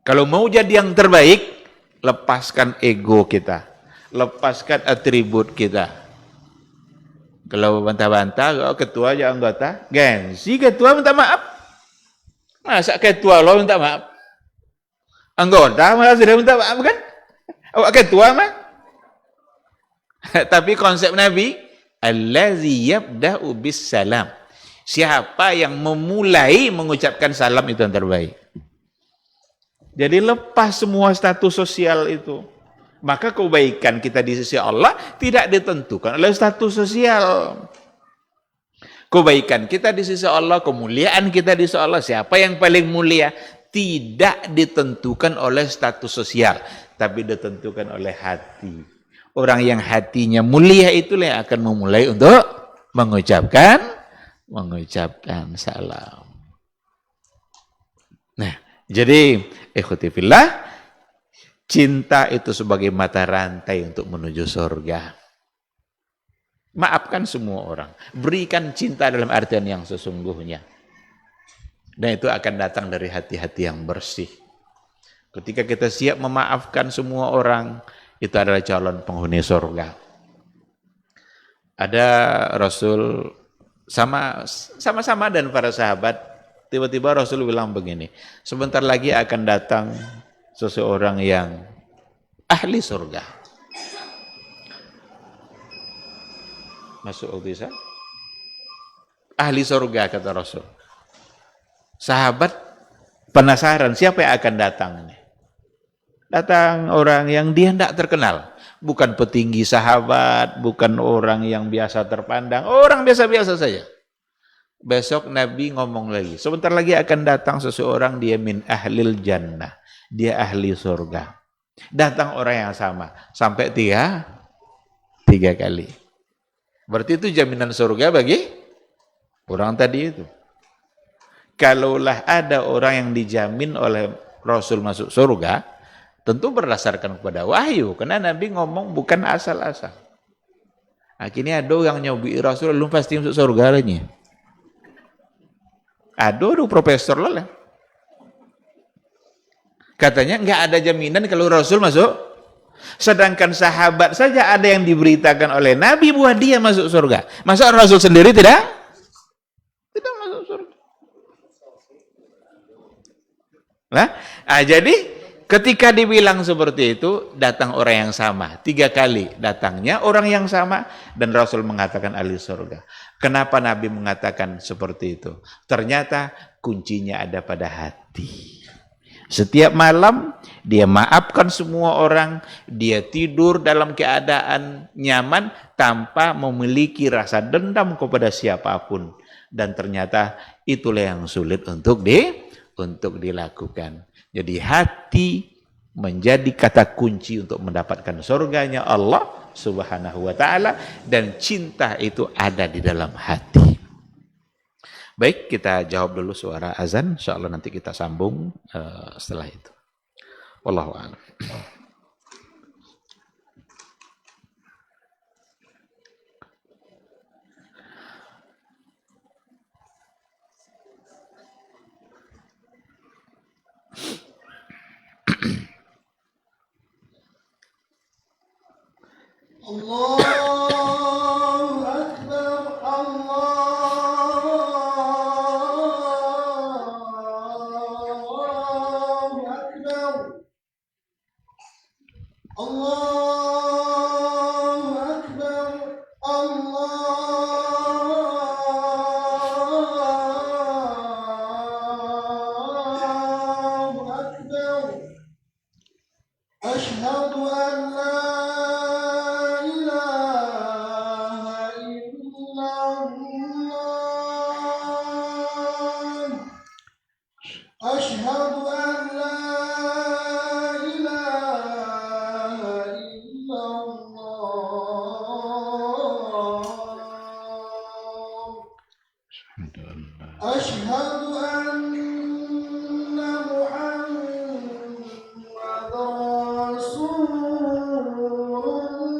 Kalau mau jadi yang terbaik, lepaskan ego kita. Lepaskan atribut kita. Kalau bantah-bantah, ketua aja anggota, gengsi ketua minta maaf. Masa ketua lo minta maaf? Anggota malah sudah minta maaf kan? Awak ketua mah? Tapi konsep Nabi, allazi yabda'u bis salam. Siapa yang memulai mengucapkan salam itu yang terbaik. Jadi lepas semua status sosial itu. Maka kebaikan kita di sisi Allah tidak ditentukan oleh status sosial. Kebaikan kita di sisi Allah, kemuliaan kita di sisi Allah, siapa yang paling mulia tidak ditentukan oleh status sosial, tapi ditentukan oleh hati. Orang yang hatinya mulia itulah yang akan memulai untuk mengucapkan salam. Nah, jadi ikhwati fillah, cinta itu sebagai mata rantai untuk menuju surga. Maafkan semua orang, berikan cinta dalam artian yang sesungguhnya. Dan itu akan datang dari hati-hati yang bersih. Ketika kita siap memaafkan semua orang, itu adalah calon penghuni surga. Ada Rasul sama-sama dan para sahabat, tiba-tiba Rasul bilang begini, sebentar lagi akan datang seseorang yang ahli surga. Masuk bisa? Ahli surga kata Rasul. Sahabat penasaran siapa yang akan datang ini. Datang orang yang dia tidak terkenal. Bukan petinggi sahabat, bukan orang yang biasa terpandang. Orang biasa-biasa saja. Besok Nabi ngomong lagi. Sebentar lagi akan datang seseorang, dia min ahlil jannah. Dia ahli surga. Datang orang yang sama. Sampai tiga kali. Berarti itu jaminan surga bagi orang tadi itu. Kalaulah ada orang yang dijamin oleh Rasul masuk surga, tentu berdasarkan kepada wahyu. Karena Nabi ngomong bukan asal-asal. Akhirnya ada yang nyobi Rasul, lu pasti masuk surga lagi. Ada profesor lah. Katanya nggak ada jaminan kalau Rasul masuk. Sedangkan sahabat saja ada yang diberitakan oleh Nabi bahwa dia masuk surga. Masa Rasul sendiri tidak? Tidak masuk surga. Nah, jadi ketika dibilang seperti itu, datang orang yang sama. 3 kali datangnya orang yang sama dan Rasul mengatakan ahli surga. Kenapa Nabi mengatakan seperti itu? Ternyata kuncinya ada pada hati. Setiap malam dia maafkan semua orang, dia tidur dalam keadaan nyaman tanpa memiliki rasa dendam kepada siapapun. Dan ternyata itulah yang sulit untuk dilakukan. Jadi hati menjadi kata kunci untuk mendapatkan surganya Allah Subhanahu wa ta'ala, dan cinta itu ada di dalam hati. Baik, kita jawab dulu suara azan, insyaallah nanti kita sambung setelah itu. Wallahu a'lam. Allahu Akbar, Allahu Akbar, Allahu Akbar, Allahu Akbar. Asyhadu an la أشهد أن محمد رسول الله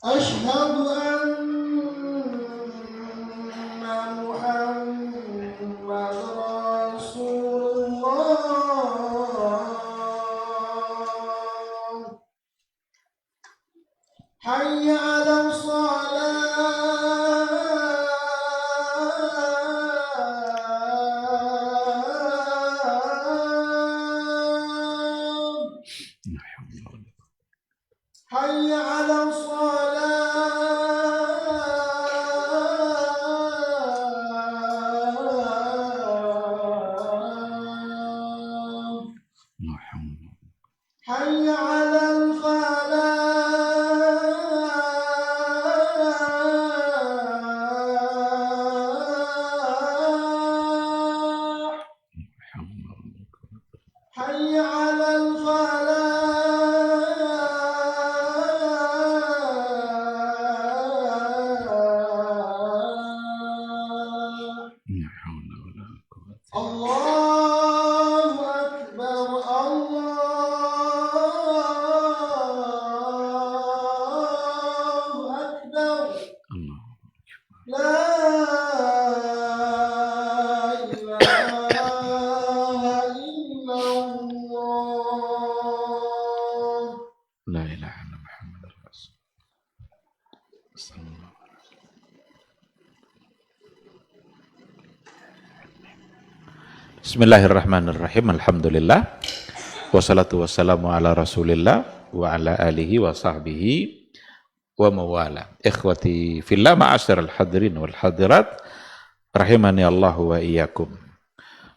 أشهد أن محمد رسول الله حي على الصلاة حي على الصلاة حي على الفلاح حي على الفلاح الله أكبر الله أكبر لا إله إلا الله La ilaha illallah Muhammadur Rasul. Sallallahu alaihi wasallam. Bismillahirrahmanirrahim. Alhamdulillah. Wassalatu wassalamu ala Rasulillah wa ala alihi wa sahbihi wa mawala. Ikhwati fillah ma'asyiral hadirin wal hadirat rahimani Allah wa iyyakum.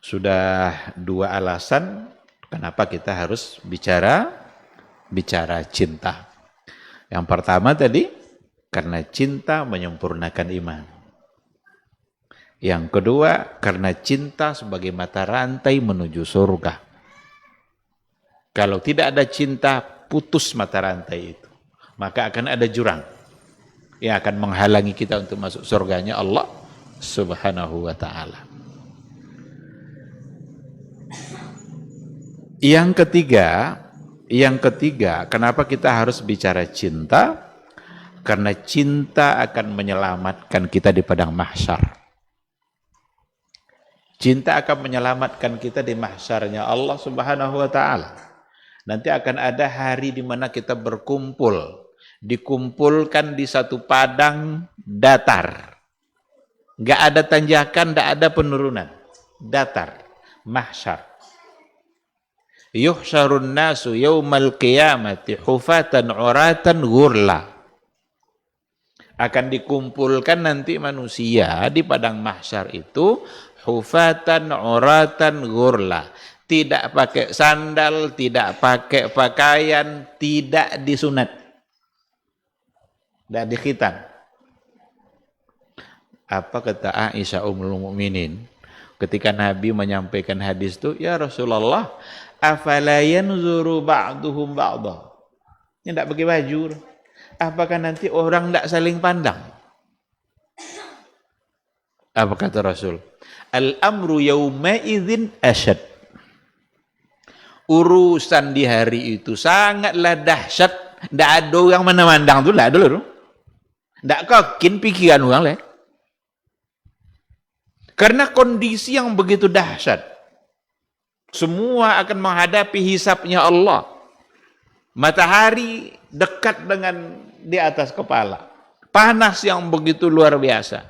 Sudah dua alasan kenapa kita harus bicara cinta. Yang pertama tadi karena cinta menyempurnakan iman. Yang kedua karena cinta sebagai mata rantai menuju surga. Kalau tidak ada cinta, putus mata rantai itu, maka akan ada jurang yang akan menghalangi kita untuk masuk surganya Allah Subhanahu wa ta'ala. Yang ketiga, kenapa kita harus bicara cinta? Karena cinta akan menyelamatkan kita di padang mahsyar. Cinta akan menyelamatkan kita di mahsyarnya Allah Subhanahu wa ta'ala. Nanti akan ada hari di mana kita berkumpul, dikumpulkan di satu padang datar. Enggak ada tanjakan, enggak ada penurunan. Datar, mahsyar. Yuhsyarun nasu yaumal qiyamati hufatan uratan ghurla. Akan dikumpulkan nanti manusia di padang mahsyar itu hufatan uratan ghurla. Tidak pakai sandal, tidak pakai pakaian, tidak disunat. Tidak dikhitan. Apa kata Aisyah Ummul Mukminin ketika Nabi menyampaikan hadis itu, ya Rasulullah, afala yanzuru ba'duhum ba'dah. Ini tidak pakai baju. Apakah nanti orang tidak saling pandang? Apa kata Rasul? Al-amru yawma idzin asyad. Urusan di hari itu sangatlah dahsyat. Tidak ada yang memandang tu lah dulu. Tidak kakin pikiran orang lah. Karena kondisi yang begitu dahsyat. Semua akan menghadapi hisabnya Allah. Matahari dekat dengan di atas kepala. Panas yang begitu luar biasa.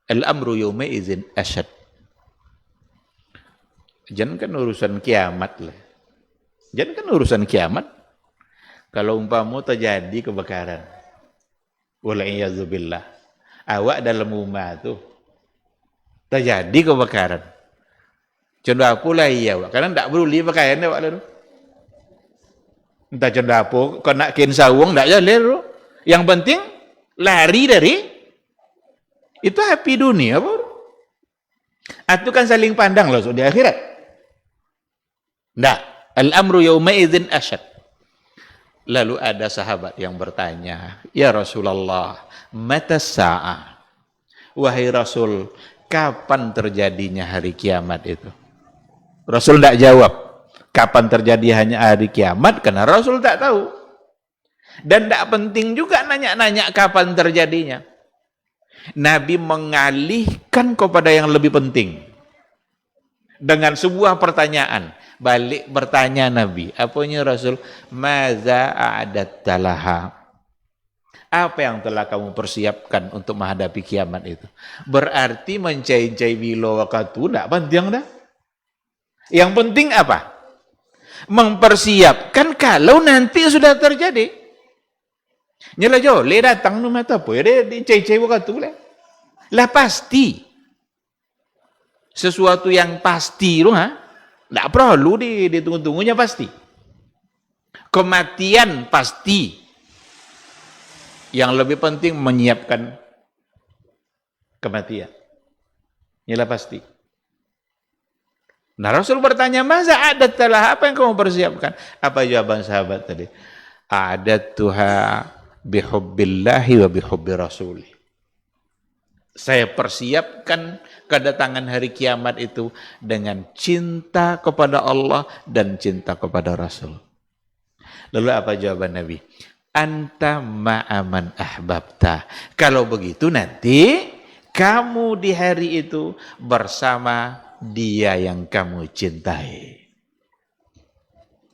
Al-amru yawma idzin asyad. Jangan kan urusan kiamat lah. Jangan kan urusan kiamat. Kalau umpamu terjadi kebakaran. Walaiyazubillah. Awak dalam rumah tu terjadi kebakaran. Contoh apa lah iya awak. Karena tak perlu li pakaian awak lalu. Entah contoh apa. Kau nak kain sawung tak jalan lalu. Yang penting lari dari itu api dunia apa? Itu kan saling pandang loh di akhirat. Tidak. Al-amru yawma idzin asyad. Lalu ada sahabat yang bertanya, "Ya Rasulullah, mata sa'ah?" Wahai Rasul, kapan terjadinya hari kiamat itu? Rasul tidak jawab kapan terjadi hanya hari kiamat, karena Rasul tak tahu. Dan tidak penting juga nanya-nanya kapan terjadinya. Nabi mengalihkan kepada yang lebih penting. Dengan sebuah pertanyaan. Balik bertanya Nabi. Apanya Rasul? Maza a'adatta laha. Apa yang telah kamu persiapkan untuk menghadapi kiamat itu? Berarti mencai-cai bilo waktu tidak penting dah. Yang penting apa? Mempersiapkan kalau nanti sudah terjadi. Nyala jo, le datang nu mata apa? Ya dia cai-cai waktu le. Lah pasti. Sesuatu yang pasti lu ha? Tidak perlu ditunggu-tunggunya pasti. Kematian pasti. Yang lebih penting menyiapkan kematian. Inilah pasti. Nah Rasul bertanya, masa adat telah apa yang kamu persiapkan? Apa jawaban sahabat tadi? Adattuha bihubbillahi wa bihubbi rasuli. Saya persiapkan kedatangan hari kiamat itu dengan cinta kepada Allah dan cinta kepada Rasul. Lalu apa jawaban Nabi? Anta ma'aman ahbabta. Kalau begitu nanti kamu di hari itu bersama dia yang kamu cintai.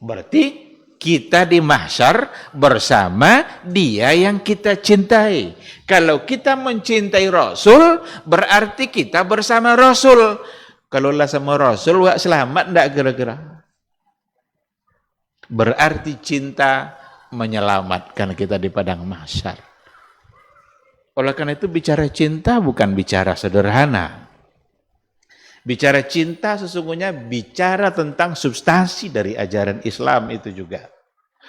Berarti kita di mahsyar bersama dia yang kita cintai. Kalau kita mencintai Rasul, berarti kita bersama Rasul. Kalau lah sama Rasul, wak selamat enggak kira-kira? Berarti cinta menyelamatkan kita di padang mahsyar. Oleh karena itu bicara cinta bukan bicara sederhana. Bicara cinta sesungguhnya bicara tentang substansi dari ajaran Islam itu juga.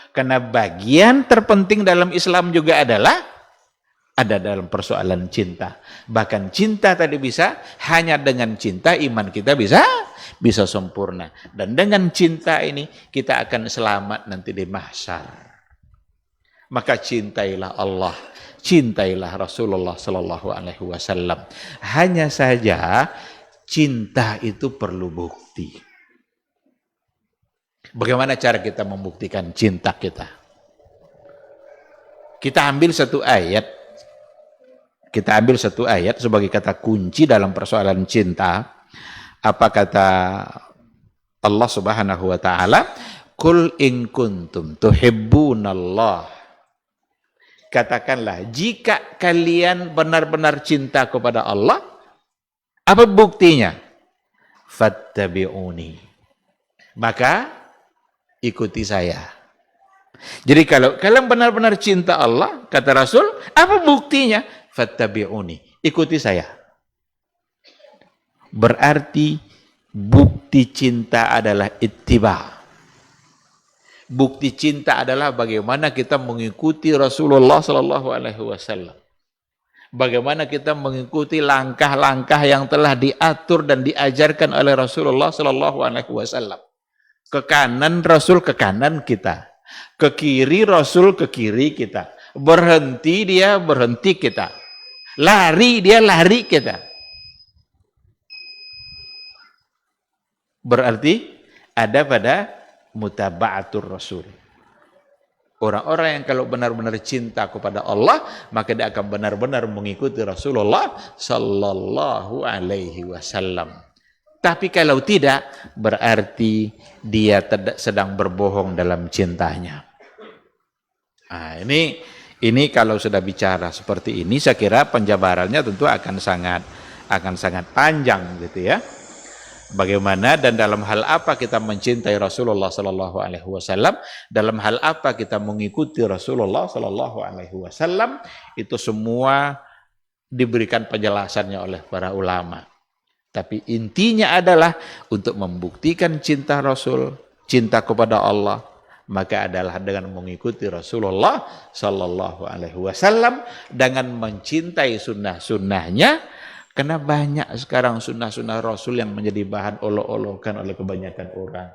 Karena bagian terpenting dalam Islam juga adalah ada dalam persoalan cinta. Bahkan cinta tadi bisa, hanya dengan cinta iman kita bisa sempurna. Dan dengan cinta ini kita akan selamat nanti di mahsyar. Maka cintailah Allah, cintailah Rasulullah sallallahu alaihi wasallam. Hanya saja cinta itu perlu bukti. Bagaimana cara kita membuktikan cinta kita? Kita ambil satu ayat sebagai kata kunci dalam persoalan cinta. Apa kata Allah Subhanahu wa taala? Qul in kuntum tuhibbunallah. Katakanlah, jika kalian benar-benar cinta kepada Allah, apa buktinya? Fattabi'uni. Maka ikuti saya. Jadi kalau kalian benar-benar cinta Allah, kata Rasul, apa buktinya? Fattabi'uni. Ikuti saya. Berarti bukti cinta adalah ittiba. Bukti cinta adalah bagaimana kita mengikuti Rasulullah sallallahu alaihi wasallam. Bagaimana kita mengikuti langkah-langkah yang telah diatur dan diajarkan oleh Rasulullah sallallahu alaihi wasallam. Ke kanan Rasul, ke kanan kita. Ke kiri Rasul, ke kiri kita. Berhenti dia, berhenti kita. Lari dia, lari kita. Berarti ada pada mutaba'atur Rasul. Orang-orang yang kalau benar-benar cinta kepada Allah, maka dia akan benar-benar mengikuti Rasulullah sallallahu alaihi wasallam. Tapi kalau tidak, berarti dia sedang berbohong dalam cintanya. Nah, ini kalau sudah bicara seperti ini, saya kira penjabarannya tentu akan sangat panjang gitu ya. Bagaimana dan dalam hal apa kita mencintai Rasulullah sallallahu alaihi wasallam, dalam hal apa kita mengikuti Rasulullah sallallahu alaihi wasallam, itu semua diberikan penjelasannya oleh para ulama. Tapi intinya adalah untuk membuktikan cinta Rasul, cinta kepada Allah, maka adalah dengan mengikuti Rasulullah sallallahu alaihi wasallam, dengan mencintai sunnah-sunnahnya, karena banyak sekarang sunnah-sunnah Rasul yang menjadi bahan olok-olokan oleh kebanyakan orang.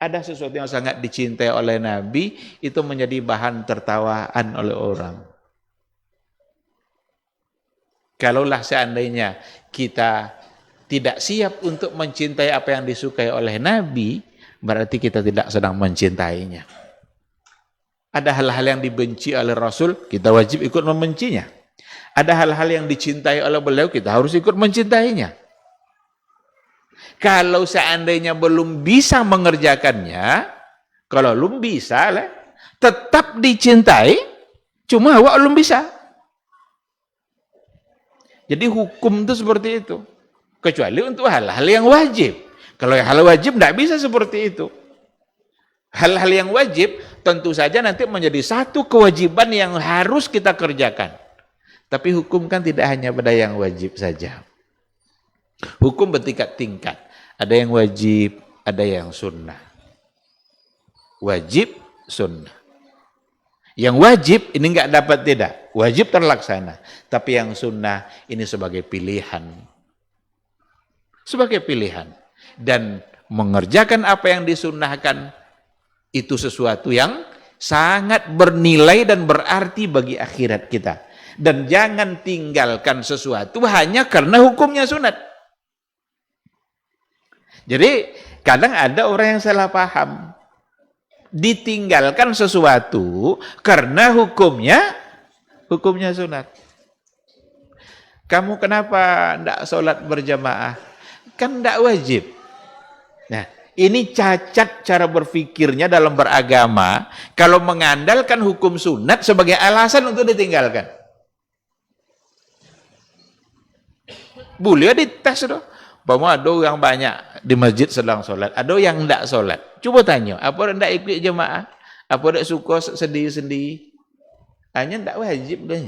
ada sesuatu yang sangat dicintai oleh Nabi, itu menjadi bahan tertawaan oleh orang. Kalaulah seandainya kita tidak siap untuk mencintai apa yang disukai oleh Nabi, berarti kita tidak sedang mencintainya. Ada hal-hal yang dibenci oleh Rasul, kita wajib ikut membencinya. Ada hal-hal yang dicintai oleh beliau, kita harus ikut mencintainya. Kalau seandainya belum bisa mengerjakannya, kalau belum bisa lah, tetap dicintai, cuma awak belum bisa. Jadi hukum itu seperti itu. Kecuali untuk hal-hal yang wajib. Kalau hal wajib tidak bisa seperti itu. Hal-hal yang wajib tentu saja nanti menjadi satu kewajiban yang harus kita kerjakan. Tapi hukum kan tidak hanya pada yang wajib saja. Hukum bertingkat-tingkat. Ada yang wajib, ada yang sunnah. Wajib, sunnah. Yang wajib ini enggak dapat tidak. Wajib terlaksana. Tapi yang sunnah ini sebagai pilihan. Sebagai pilihan. Dan mengerjakan apa yang disunnahkan itu sesuatu yang sangat bernilai dan berarti bagi akhirat kita. Dan jangan tinggalkan sesuatu hanya karena hukumnya sunat. Jadi kadang ada orang yang salah paham. Ditinggalkan sesuatu karena hukumnya sunat. Kamu kenapa tidak sholat berjamaah? Kan tidak wajib. Nah, ini cacat cara berpikirnya dalam beragama kalau mengandalkan hukum sunat sebagai alasan untuk ditinggalkan. Boleh dites dong. Bahwa ada yang banyak di masjid sedang sholat, ada yang tidak sholat. Coba tanya, apa tidak ikut jemaah? Apa tidak suka sendiri-sendiri? Hanya tidak wajib dah.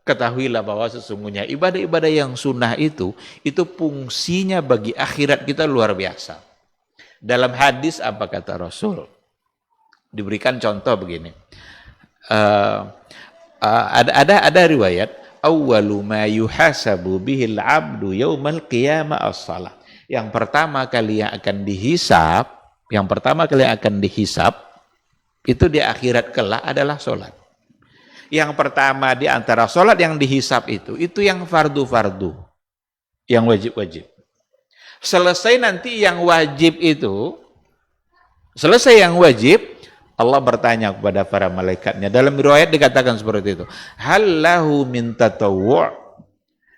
Ketahuilah bahwa sesungguhnya ibadah-ibadah yang sunnah itu fungsinya bagi akhirat kita luar biasa. Dalam hadis apa kata Rasul? Diberikan contoh begini. Ada riwayat awwalu ma yuhasabu bihil abdu yaumal qiyamah as-salah. Yang pertama kali yang akan dihisab itu di akhirat kelak adalah salat. Yang pertama di antara salat yang dihisab itu yang fardu-fardu, yang wajib-wajib. Selesai nanti yang wajib itu, Allah bertanya kepada para malaikatnya. Dalam riwayat dikatakan seperti itu. Hal lahu min tatawwu'?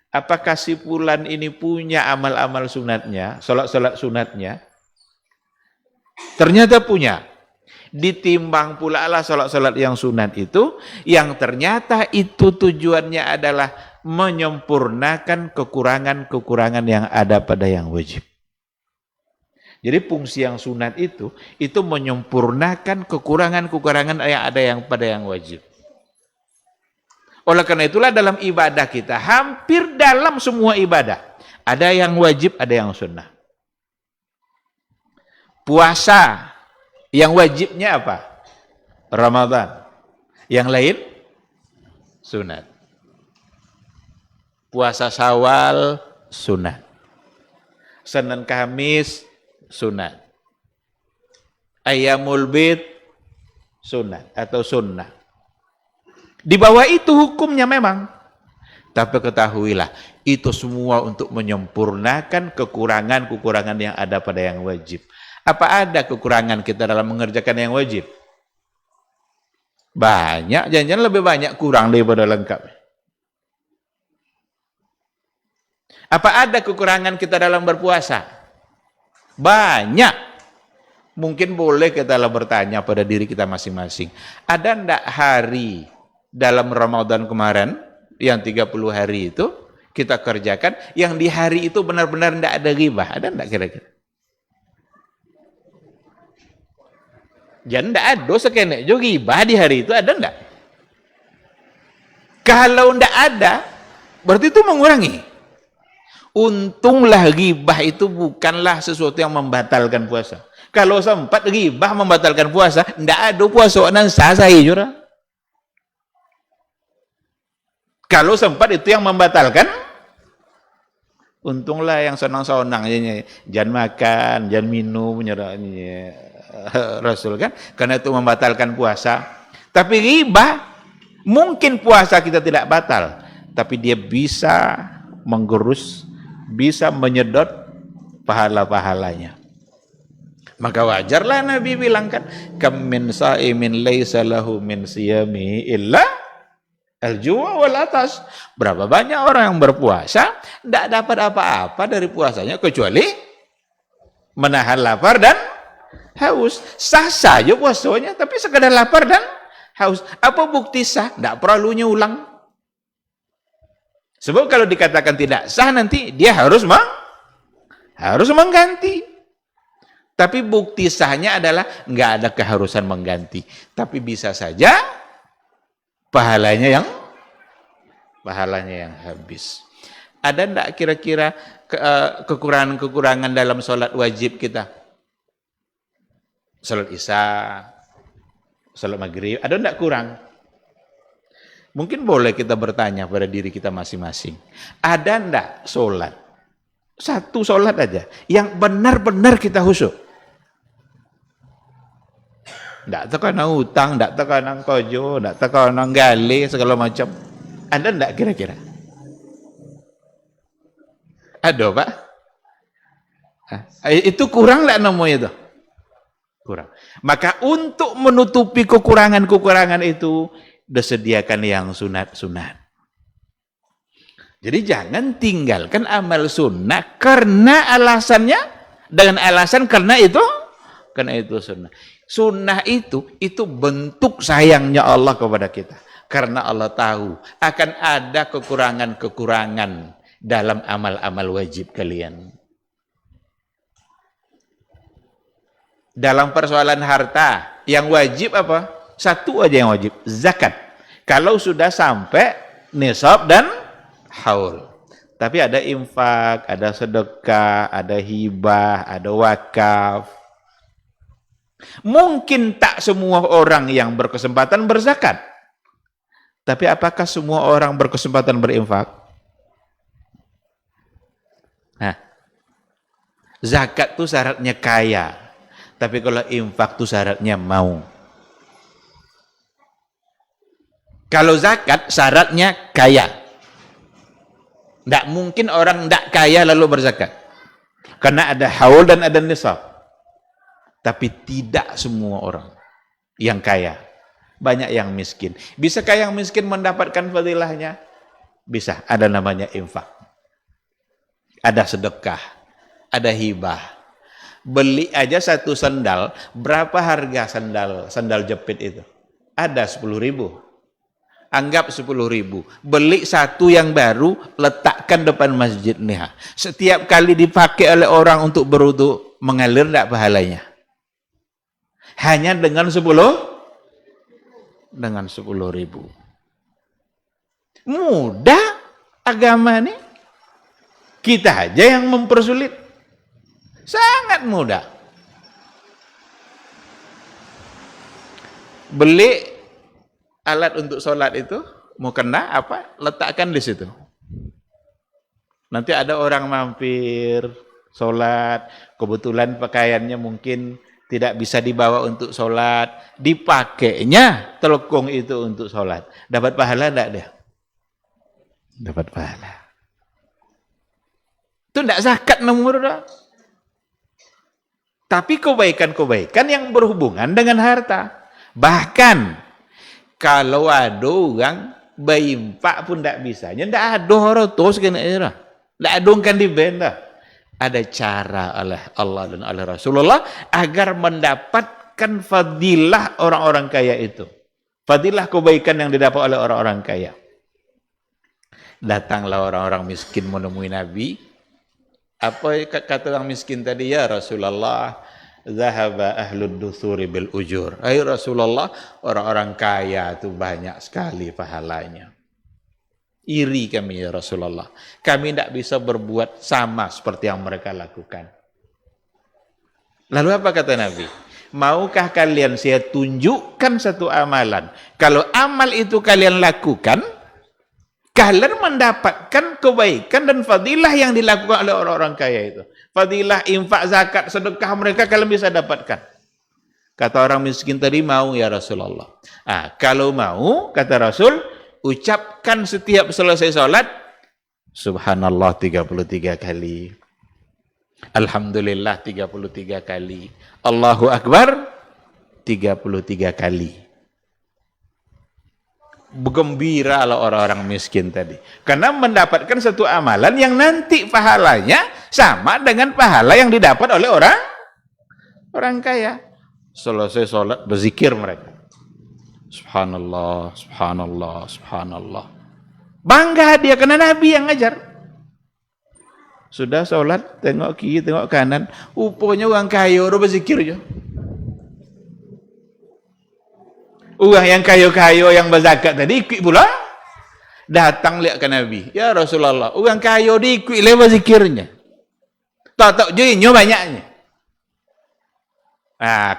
Apakah si fulan ini punya amal-amal sunatnya, salat-salat sunatnya? Ternyata punya. Ditimbang pula lah salat-salat yang sunat itu, yang ternyata itu tujuannya adalah menyempurnakan kekurangan-kekurangan yang ada pada yang wajib. Jadi fungsi yang sunat itu menyempurnakan kekurangan-kekurangan yang ada yang pada yang wajib. Oleh karena itulah dalam ibadah kita, hampir dalam semua ibadah, ada yang wajib, ada yang sunnah. Puasa, yang wajibnya apa? Ramadan. Yang lain, sunat. Puasa Syawal, sunat. Senin Kamis, sunat. Ayyamul bid, sunat atau sunnah. Di bawah itu hukumnya memang. Tapi ketahuilah, itu semua untuk menyempurnakan kekurangan-kekurangan yang ada pada yang wajib. Apa ada kekurangan kita dalam mengerjakan yang wajib? Banyak, jangan-jangan lebih banyak kurang daripada lengkap. Apa ada kekurangan kita dalam berpuasa? Banyak. Mungkin boleh kita bertanya pada diri kita masing-masing. Ada enggak hari dalam Ramadan kemarin, yang 30 hari itu, kita kerjakan, yang di hari itu benar-benar enggak ada ghibah? Ada enggak kira-kira? Jangan enggak ada, sekenek juga ghibah di hari itu, ada enggak? Kalau enggak ada, berarti itu mengurangi. Untunglah ghibah itu bukanlah sesuatu yang membatalkan puasa. Kalau sempat ghibah membatalkan puasa, ndak ada puasa nan sah juga. Kalau sempat itu yang membatalkan Untunglah yang senang-senang, jangan makan, jangan minum, Rasul kan, karena itu membatalkan puasa. Tapi ghibah, mungkin puasa kita tidak batal, tapi dia bisa menggerus, bisa menyedot pahala-pahalanya. Maka wajarlah Nabi bilang kan, kam min sa'imin laisa lahu min siyami illa al-ju' wal atas. Berapa banyak orang yang berpuasa tidak dapat apa-apa dari puasanya kecuali menahan lapar dan haus. Sah saja puasanya, tapi sekadar lapar dan haus. Apa bukti sah? Tidak perlu ulang. Sebab kalau dikatakan tidak sah nanti dia harus mengganti. Tapi bukti sahnya adalah nggak ada keharusan mengganti. Tapi bisa saja pahalanya yang habis. Ada enggak kira-kira kekurangan-kekurangan dalam sholat wajib kita? Sholat isya, sholat maghrib, ada enggak kurang? Mungkin boleh kita bertanya pada diri kita masing-masing. Ada enggak sholat? Satu sholat aja, yang benar-benar kita khusyuk. Enggak terkena hutang, enggak terkena kojo, enggak terkena gale, segala macam. Ada enggak kira-kira? Ada, Pak? Itu kurang enggak namanya itu? Kurang. Maka untuk menutupi kekurangan-kekurangan itu, disediakan yang sunat-sunat. Jadi jangan tinggalkan amal sunnah karena alasannya, dengan alasan karena itu sunnah. Sunnah itu bentuk sayangnya Allah kepada kita. Karena Allah tahu akan ada kekurangan-kekurangan dalam amal-amal wajib kalian. Dalam persoalan harta, yang wajib apa? Satu aja yang wajib, zakat. Kalau sudah sampai nisab dan haul. Tapi ada infak, ada sedekah, ada hibah, ada wakaf. Mungkin tak semua orang yang berkesempatan berzakat. Tapi apakah semua orang berkesempatan berinfak? Nah, zakat itu syaratnya kaya. Tapi kalau infak itu syaratnya mau. Kalau zakat syaratnya kaya. Tidak mungkin orang tidak kaya lalu berzakat. Karena ada haul dan ada nisab. Tapi tidak semua orang yang kaya. Banyak yang miskin. Bisakah yang miskin mendapatkan fadilahnya? Bisa. Ada namanya infak. Ada sedekah. Ada hibah. Beli aja satu sandal. Berapa harga sandal jepit itu? Ada 10.000. Anggap 10.000. Beli satu yang baru, letakkan depan masjid nih. Setiap kali dipakai oleh orang untuk berwudu, mengalir tidak pahalanya? Hanya dengan 10.000. Mudah agama ini. Kita aja yang mempersulit. Sangat mudah. Beli alat untuk sholat itu, mau kena apa? Letakkan di situ. Nanti ada orang mampir sholat, kebetulan pakaiannya mungkin tidak bisa dibawa untuk sholat, dipakainya telekung itu untuk sholat. Dapat pahala enggak dia? Dapat pahala. Itu enggak zakat nomor. Tapi kebaikan-kebaikan yang berhubungan dengan harta. Bahkan kalau ada orang berimpak pun tidak bisa. Tidak ada orang terus kena era. Tidak ada kan di benda. Ada cara oleh Allah dan oleh Rasulullah agar mendapatkan fadilah orang-orang kaya itu. Fadilah kebaikan yang didapat oleh orang-orang kaya. Datanglah orang-orang miskin menemui Nabi. Apa kata orang miskin tadi? Ya Rasulullah, zahaba ahlud duthuri bil ujur. Hai Rasulullah, orang-orang kaya itu banyak sekali pahalanya. Iri kami ya Rasulullah. Kami tidak bisa berbuat sama seperti yang mereka lakukan. Lalu apa kata Nabi? Maukah kalian saya tunjukkan satu amalan? Kalau amal itu kalian lakukan, kalian mendapatkan kebaikan dan fadilah yang dilakukan oleh orang-orang kaya itu. Fadilah infak, zakat, sedekah mereka kalian bisa dapatkan. Kata orang miskin tadi, mau ya Rasulullah. Kalau mau, kata Rasul, ucapkan setiap selesai sholat, Subhanallah 33 kali. Alhamdulillah 33 kali. Allahu Akbar 33 kali. Bergembiralah orang-orang miskin tadi. Karena mendapatkan satu amalan yang nanti pahalanya sama dengan pahala yang didapat oleh orang kaya. Selesai sholat berzikir mereka. Subhanallah, subhanallah, subhanallah. Bangga dia karena Nabi yang ngajar. Sudah sholat, tengok kiri, tengok kanan. Rupanya orang kaya udah berzikir je. Orang yang kaya-kaya yang berzakat tadi ikut pula. Datang lihat ke Nabi. Ya Rasulullah, orang kaya dia ikut lewat zikirnya. Tak jadinya banyaknya.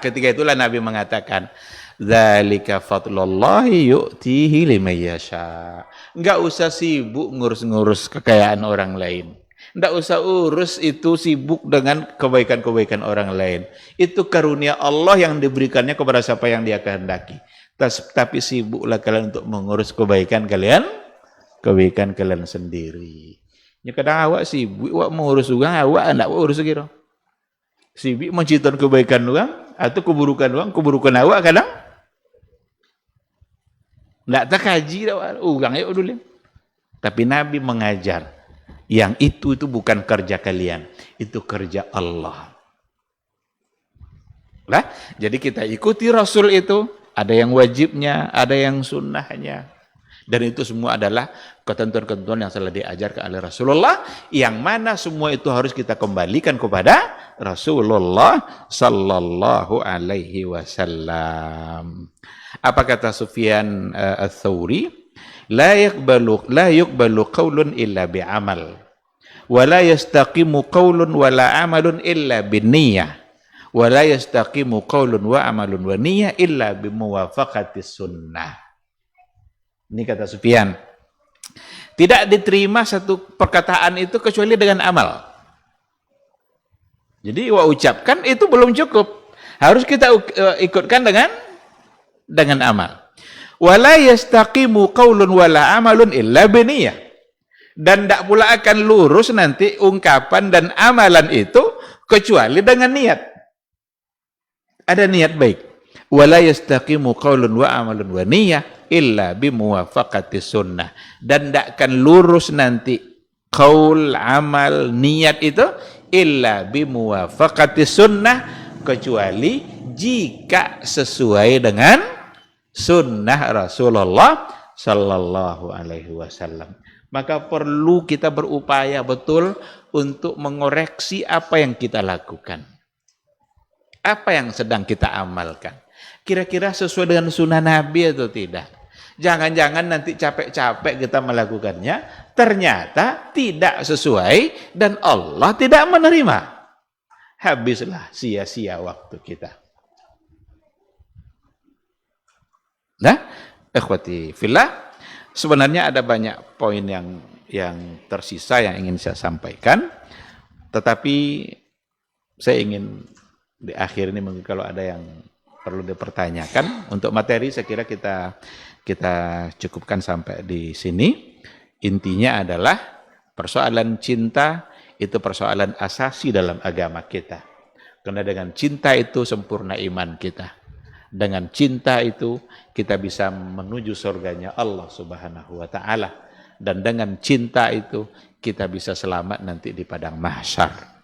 Ketika itulah Nabi mengatakan, dzalika fadlullahi yu'tihi liman yasha. Enggak usah sibuk ngurus-ngurus kekayaan orang lain. Enggak usah urus itu sibuk dengan kebaikan-kebaikan orang lain. Itu karunia Allah yang diberikannya kepada siapa yang dia kehendaki. Tapi sibuklah kalian untuk mengurus kebaikan kalian sendiri. Ya kadang awak sibuk, awak mengurus orang, awak enggak urus kira. Sibuk menciptakan kebaikan orang atau keburukan awak kadang enggak terkaji orang ya dulu. Tapi Nabi mengajar yang itu bukan kerja kalian, itu kerja Allah. Lah, jadi kita ikuti Rasul itu. Ada yang wajibnya, ada yang sunnahnya. Dan itu semua adalah ketentuan-ketentuan yang telah diajarkan oleh Rasulullah, yang mana semua itu harus kita kembalikan kepada Rasulullah sallallahu alaihi wasallam. Apa kata Sufyan Ats-Tsauri? La yuqbalu qaulun illa bi'amal. Wa la yastaqimu qaulun wa la amalun illa binniyah. Wa la yastaqimu qaulun wa amalun wa niyyah illa bimuwafaqatis sunnah. Ini kata Sufyan. Tidak diterima satu perkataan itu kecuali dengan amal. Jadi ucapkan itu belum cukup. Harus kita ikutkan dengan amal. Wa la yastaqimu qaulun wa la amalun illa binniyah. Dan tidak pula akan lurus nanti ungkapan dan amalan itu kecuali dengan niat. Ada niat baik. Wala yastaqimu qaulun wa amalun wa niyyah illa bimuwafaqati sunnah. Dan tidak akan lurus nanti qaul, amal, niat itu illa bimuwafaqati sunnah, kecuali jika sesuai dengan sunnah Rasulullah sallallahu alaihi wasallam. Maka perlu kita berupaya betul untuk mengoreksi apa yang kita lakukan. Apa yang sedang kita amalkan? Kira-kira sesuai dengan sunnah Nabi atau tidak? Jangan-jangan nanti capek-capek kita melakukannya, ternyata tidak sesuai dan Allah tidak menerima. Habislah sia-sia waktu kita. Nah, ikhwati fillah, sebenarnya ada banyak poin yang tersisa yang ingin saya sampaikan, tetapi saya ingin di akhir ini mungkin kalau ada yang perlu dipertanyakan. Untuk materi saya kira kita cukupkan sampai di sini. Intinya adalah persoalan cinta itu persoalan asasi dalam agama kita. Karena dengan cinta itu sempurna iman kita. Dengan cinta itu kita bisa menuju surganya Allah Subhanahu wa taala. Dan dengan cinta itu kita bisa selamat nanti di padang mahsyar.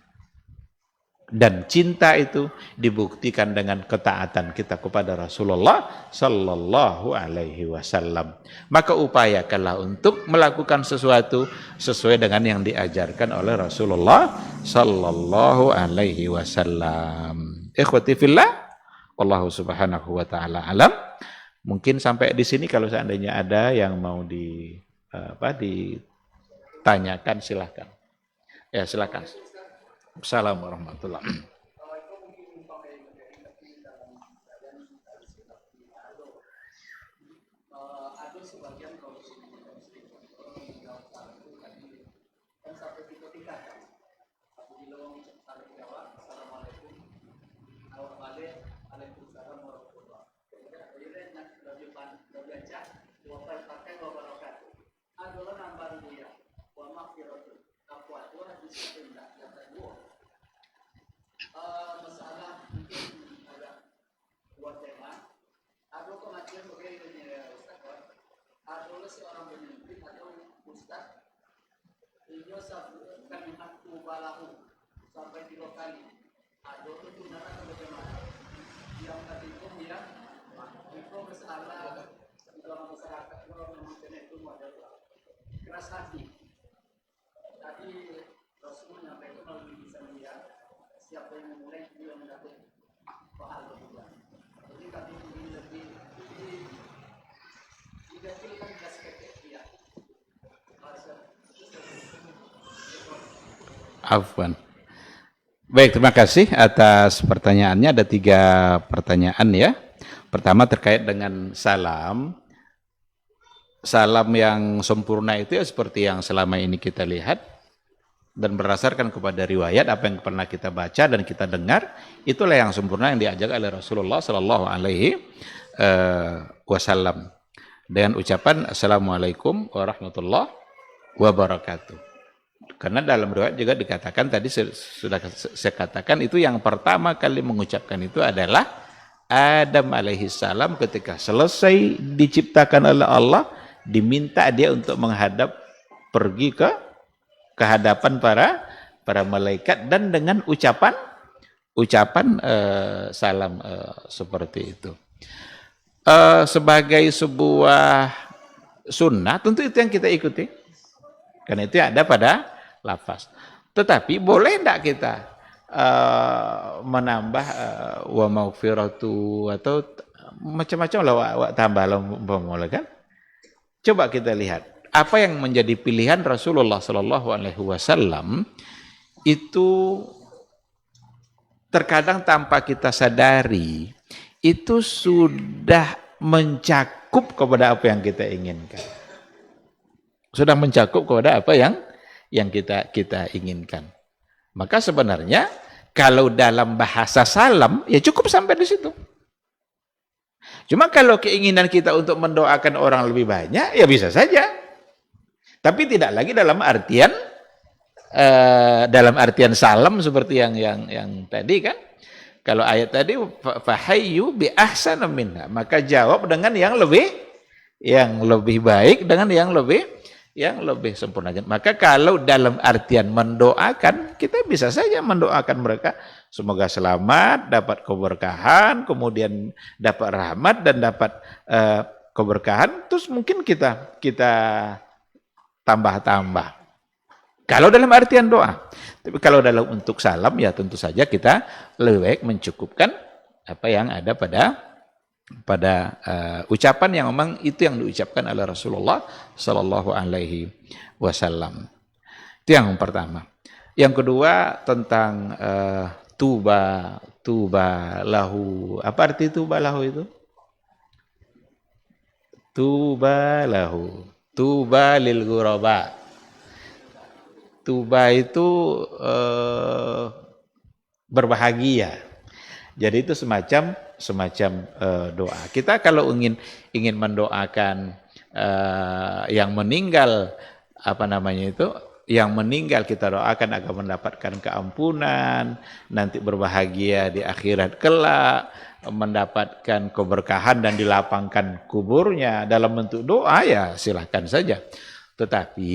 Dan cinta itu dibuktikan dengan ketaatan kita kepada Rasulullah sallallahu alaihi wasallam. Maka upayakanlah untuk melakukan sesuatu sesuai dengan yang diajarkan oleh Rasulullah sallallahu alaihi wasallam. Ikhwati fillah, wallahu subhanahu wa taala alam. Mungkin sampai di sini, kalau seandainya ada yang mau ditanyakan silahkan. Ya, silakan. Assalamualaikum warahmatullahi wabarakatuh. Afwan. Baik, terima kasih atas pertanyaannya. Ada 3 pertanyaan ya. Pertama terkait dengan salam. Salam yang sempurna itu ya seperti yang selama ini kita lihat dan berdasarkan kepada riwayat apa yang pernah kita baca dan kita dengar, itulah yang sempurna yang diajak oleh Rasulullah Sallallahu Alaihi Wasallam dengan ucapan Assalamualaikum warahmatullahi wabarakatuh. Karena dalam riwayat juga dikatakan tadi sudah saya katakan itu yang pertama kali mengucapkan itu adalah Adam alaihi salam ketika selesai diciptakan oleh Allah, diminta dia untuk menghadap pergi ke hadapan para malaikat dan dengan ucapan salam seperti itu. Sebagai sebuah sunnah tentu itu yang kita ikuti. Karena itu ada pada lafaz. Tetapi boleh tidak kita menambah wa maghfiratu atau macam-macam lah tambah lah kan? Coba kita lihat apa yang menjadi pilihan Rasulullah Sallallahu Alaihi Wasallam itu terkadang tanpa kita sadari itu sudah mencakup kepada apa yang kita inginkan. Sudah mencakup kepada apa yang kita inginkan. Maka sebenarnya kalau dalam bahasa salam ya cukup sampai di situ. Cuma kalau keinginan kita untuk mendoakan orang lebih banyak ya bisa saja. Tapi tidak lagi dalam artian salam seperti yang tadi kan. Kalau ayat tadi fahayyu bi ahsana minha, maka jawab dengan yang lebih baik, dengan yang lebih sempurna. Maka kalau dalam artian mendoakan, kita bisa saja mendoakan mereka semoga selamat, dapat keberkahan, kemudian dapat rahmat dan dapat keberkahan, terus mungkin kita tambah-tambah. Kalau dalam artian doa. Tapi kalau dalam untuk salam ya tentu saja kita lebih baik mencukupkan apa yang ada pada ucapan yang memang itu yang diucapkan oleh Rasulullah Sallallahu Alaihi Wasallam. Itu yang pertama. Yang kedua tentang tuba lahu. Apa arti tuba lahu itu? Tuba lahu. Tuba lil ghuraba. Tuba itu berbahagia. Jadi itu semacam doa. Kita kalau ingin mendoakan yang meninggal yang meninggal kita doakan agar mendapatkan keampunan, nanti berbahagia di akhirat kelak, mendapatkan keberkahan dan dilapangkan kuburnya dalam bentuk doa ya silahkan saja. Tetapi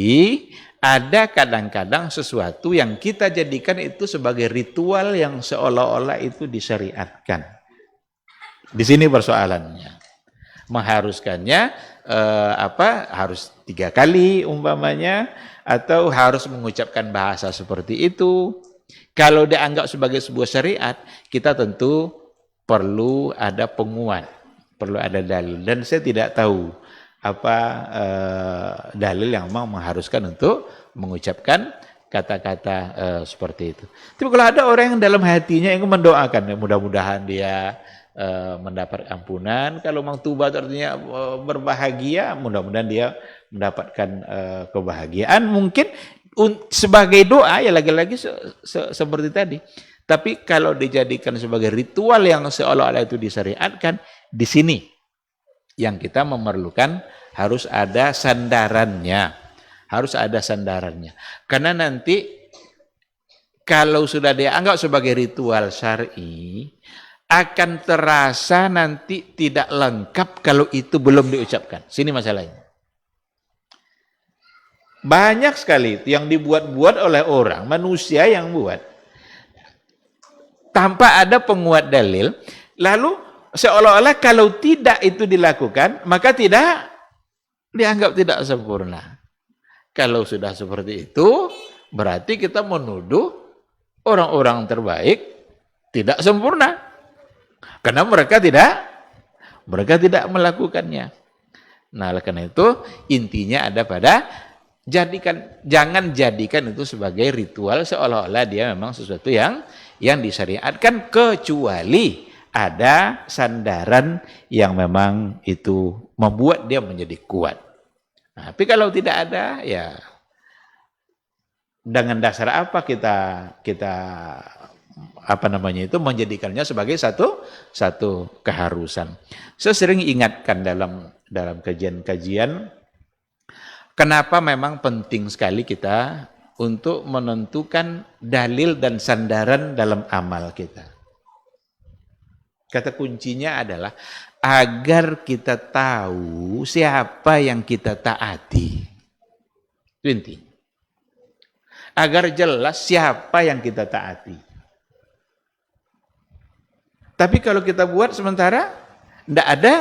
ada kadang-kadang sesuatu yang kita jadikan itu sebagai ritual yang seolah-olah itu disyariatkan. Di sini persoalannya. Mengharuskannya harus 3 kali umpamanya atau harus mengucapkan bahasa seperti itu. Kalau dianggap sebagai sebuah syariat, kita tentu perlu ada penguat, perlu ada dalil. Dan saya tidak tahu apa dalil yang memang mengharuskan untuk mengucapkan kata-kata seperti itu. Tapi kalau ada orang yang dalam hatinya yang mendoakan, mudah-mudahan dia mendapat ampunan. Kalau memang tubat artinya berbahagia, mudah-mudahan dia mendapatkan kebahagiaan. Mungkin sebagai doa ya lagi-lagi seperti tadi. Tapi kalau dijadikan sebagai ritual yang seolah-olah itu disyariatkan, di sini yang kita memerlukan harus ada sandarannya. Harus ada sandarannya. Karena nanti kalau sudah dianggap sebagai ritual syar'i, akan terasa nanti tidak lengkap kalau itu belum diucapkan. Sini masalahnya. Banyak sekali yang dibuat-buat oleh orang, manusia yang buat. Tanpa ada penguat dalil, lalu seolah-olah kalau tidak itu dilakukan, maka tidak dianggap tidak sempurna. Kalau sudah seperti itu, berarti kita menuduh orang-orang terbaik tidak sempurna. Karena mereka tidak melakukannya. Nah, oleh karena itu intinya ada pada jangan jadikan itu sebagai ritual seolah-olah dia memang sesuatu yang disyariatkan, kecuali ada sandaran yang memang itu membuat dia menjadi kuat. Nah, tapi kalau tidak ada, ya dengan dasar apa kita menjadikannya sebagai satu keharusan. Saya sering ingatkan dalam kajian-kajian, kenapa memang penting sekali kita untuk menentukan dalil dan sandaran dalam amal kita. Kata kuncinya adalah agar kita tahu siapa yang kita taati. Itu intinya. Agar jelas siapa yang kita taati. Tapi kalau kita buat sementara tidak ada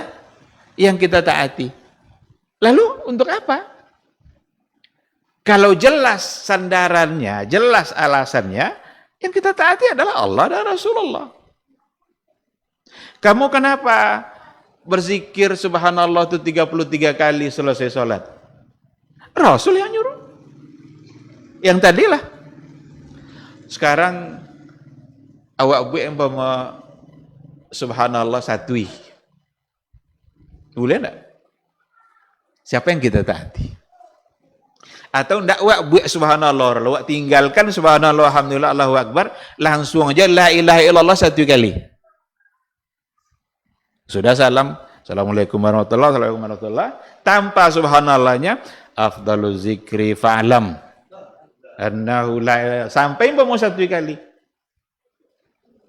yang kita taati. Lalu untuk apa? Kalau jelas sandarannya, jelas alasannya, yang kita taati adalah Allah dan Rasulullah. Kamu kenapa berzikir subhanallah itu 33 kali selesai sholat? Rasul yang nyuruh. Yang tadilah. Sekarang awak buat yang subhanallah satui. Boleh enggak? Siapa yang kita taati? Atau enggak wak buat subhanallah, wak tinggalkan subhanallah, alhamdulillah, Allahu akbar, langsung aja la ilaha illallah satu kali. Sudah salam, assalamualaikum warahmatullahi wabarakatuh, tanpa subhanallahnya, afdaluz zikri fa'lam annahu la ilaha, sampai mau satu kali.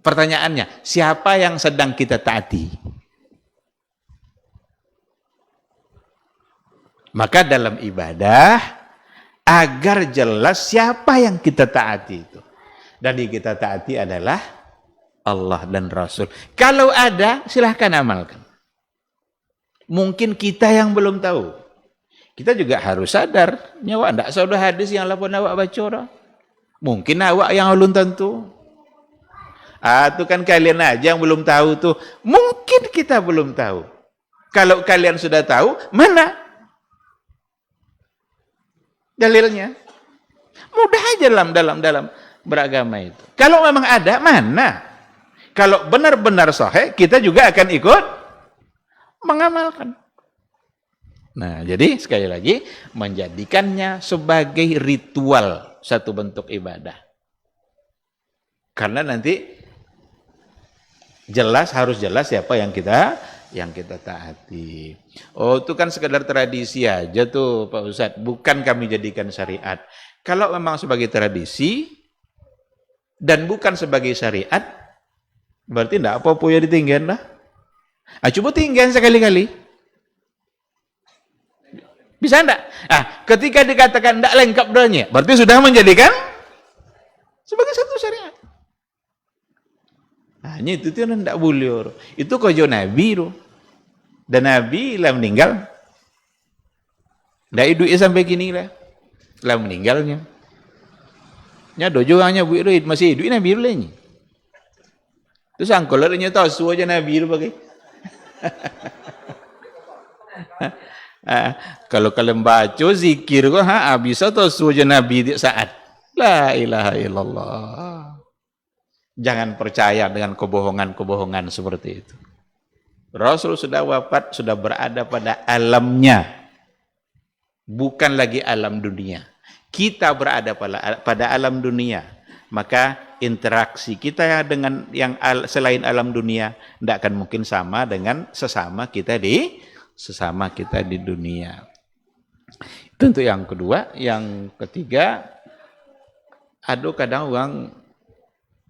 Pertanyaannya, siapa yang sedang kita taati? Maka dalam ibadah, agar jelas siapa yang kita taati itu. Dan yang kita taati adalah Allah dan Rasul. Kalau ada, silahkan amalkan. Mungkin kita yang belum tahu. Kita juga harus sadar, nyawa tidak sudah hadis yang lapor awak baca. Mungkin awak yang belum tentu. Itu kan kalian aja yang belum tahu tuh. Mungkin kita belum tahu. Kalau kalian sudah tahu, mana dalilnya? Mudah aja dalam beragama itu. Kalau memang ada, mana? Kalau benar-benar sahih, kita juga akan ikut mengamalkan. Nah, jadi sekali lagi menjadikannya sebagai ritual, satu bentuk ibadah. Karena nanti harus jelas siapa yang kita taati. Oh, itu kan sekedar tradisi aja tuh Pak Ustadz, bukan kami jadikan syariat. Kalau memang sebagai tradisi dan bukan sebagai syariat, berarti enggak apa-apa ya ditinggalin lah. Coba tinggalin sekali-kali. Bisa enggak? Ketika dikatakan enggak lengkap doanya, berarti sudah menjadikan sebagai satu syariat. Hanya itu tuh enggak boleh. Itu kojo Nabi itu. Dan Nabi lah meninggal. Enggak hidup sampai kini lah. Lah meninggalnya. Nya dojo hanya bu itu masih hidup Nabi itu lainnya. Terus angkolarnya tahu suara aja Nabi itu bagai. Kalau kalian baca zikir kok bisa tahu suara Nabi di saat la ilaha illallah. Jangan percaya dengan kebohongan-kebohongan seperti itu. Rasul sudah wafat, sudah berada pada alamnya. Bukan lagi alam dunia. kita berada pada alam dunia, maka interaksi kita dengan yang selain alam dunia tidak akan mungkin sama dengan sesama kita di dunia. Tentu yang kedua, yang ketiga, ada kadang orang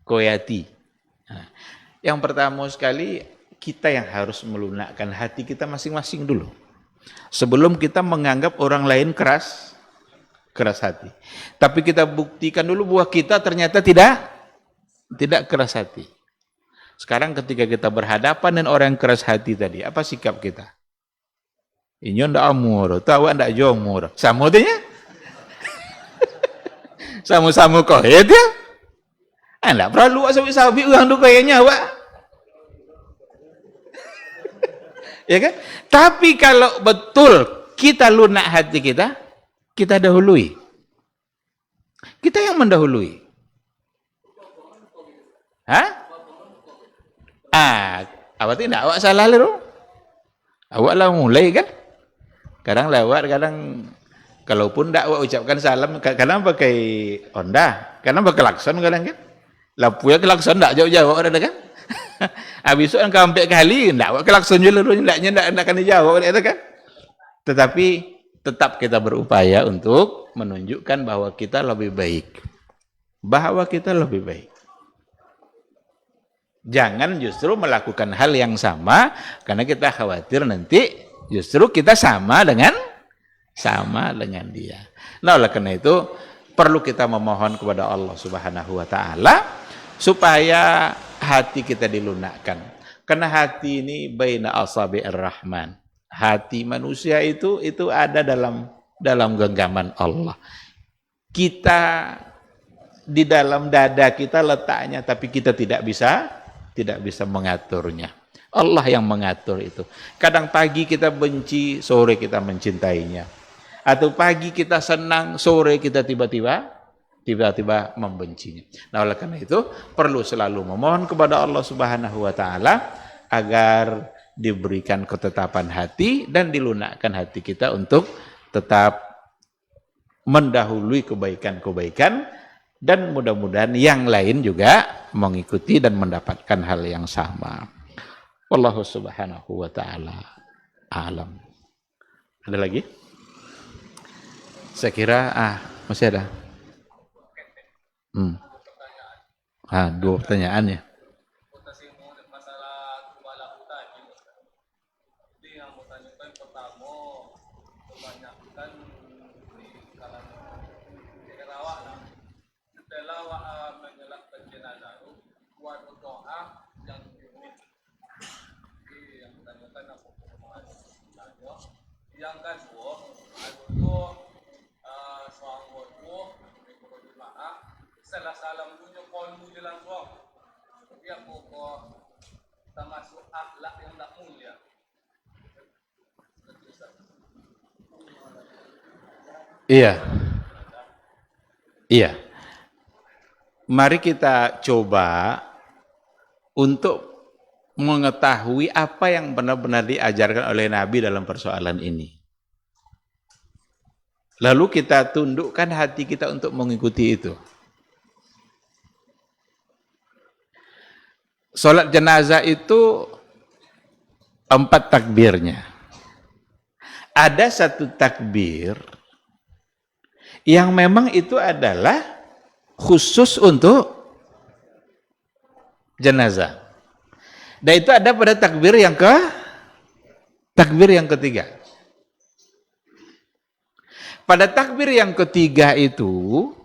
koyati. Nah, yang pertama sekali, kita yang harus melunakkan hati kita masing-masing dulu. Sebelum kita menganggap orang lain keras hati. Tapi kita buktikan dulu bahwa kita ternyata tidak keras hati. Sekarang ketika kita berhadapan dengan orang yang keras hati tadi, apa sikap kita? Inyo ndak amur, tahu ndak jomur. Sama tanya? Sama-sama kau ya dia? Ndak perlu sabi-sabi orang tu kayaknya awak. Ya kan? Tapi kalau betul kita lunak hati kita dahului. Kita yang mendahului. Hah? Awak tidak, awak salah lu. Awak lah mulai kan? Kadang lewat, kadang kalaupun tidak awak ucapkan salam, kadang pakai Honda, kadang pakai klakson kadang kan? Lapu ya klakson tidak jauh-jauh ada kan? Habis itu kan sampai kali, tidak awak klakson juga lu, tidak akan dijawab itu kan? Tetapi tetap kita berupaya untuk menunjukkan bahwa kita lebih baik. Bahwa kita lebih baik. Jangan justru melakukan hal yang sama karena kita khawatir nanti justru kita sama dengan dia. Nah, oleh karena itu perlu kita memohon kepada Allah Subhanahu wa taala supaya hati kita dilunakkan. Karena hati ini baina asabi'ir rahman. Hati manusia itu ada dalam genggaman Allah. Kita di dalam dada kita letaknya, tapi kita tidak bisa mengaturnya. Allah yang mengatur itu. Kadang pagi kita benci, sore kita mencintainya. Atau pagi kita senang, sore kita tiba-tiba membencinya. Nah, oleh karena itu perlu selalu memohon kepada Allah Subhanahu wa taala agar diberikan ketetapan hati dan dilunakkan hati kita untuk tetap mendahului kebaikan-kebaikan, dan mudah-mudahan yang lain juga mengikuti dan mendapatkan hal yang sama. Wallahu subhanahu wa ta'ala alam. Ada lagi? Saya kira masih ada. Dua pertanyaan ya. Yang kedua, itu seorang bodoh berdoa, salah salam punya kolmu je langsung. Dia pokok termasuk akhlak yang tak mulia. Iya. Mari kita coba untuk mengetahui apa yang benar-benar diajarkan oleh Nabi dalam persoalan ini. Lalu kita tundukkan hati kita untuk mengikuti itu. Salat jenazah itu 4 takbirnya. Ada satu takbir yang memang itu adalah khusus untuk jenazah. Dan itu ada pada takbir yang ketiga. Pada takbir yang ketiga itu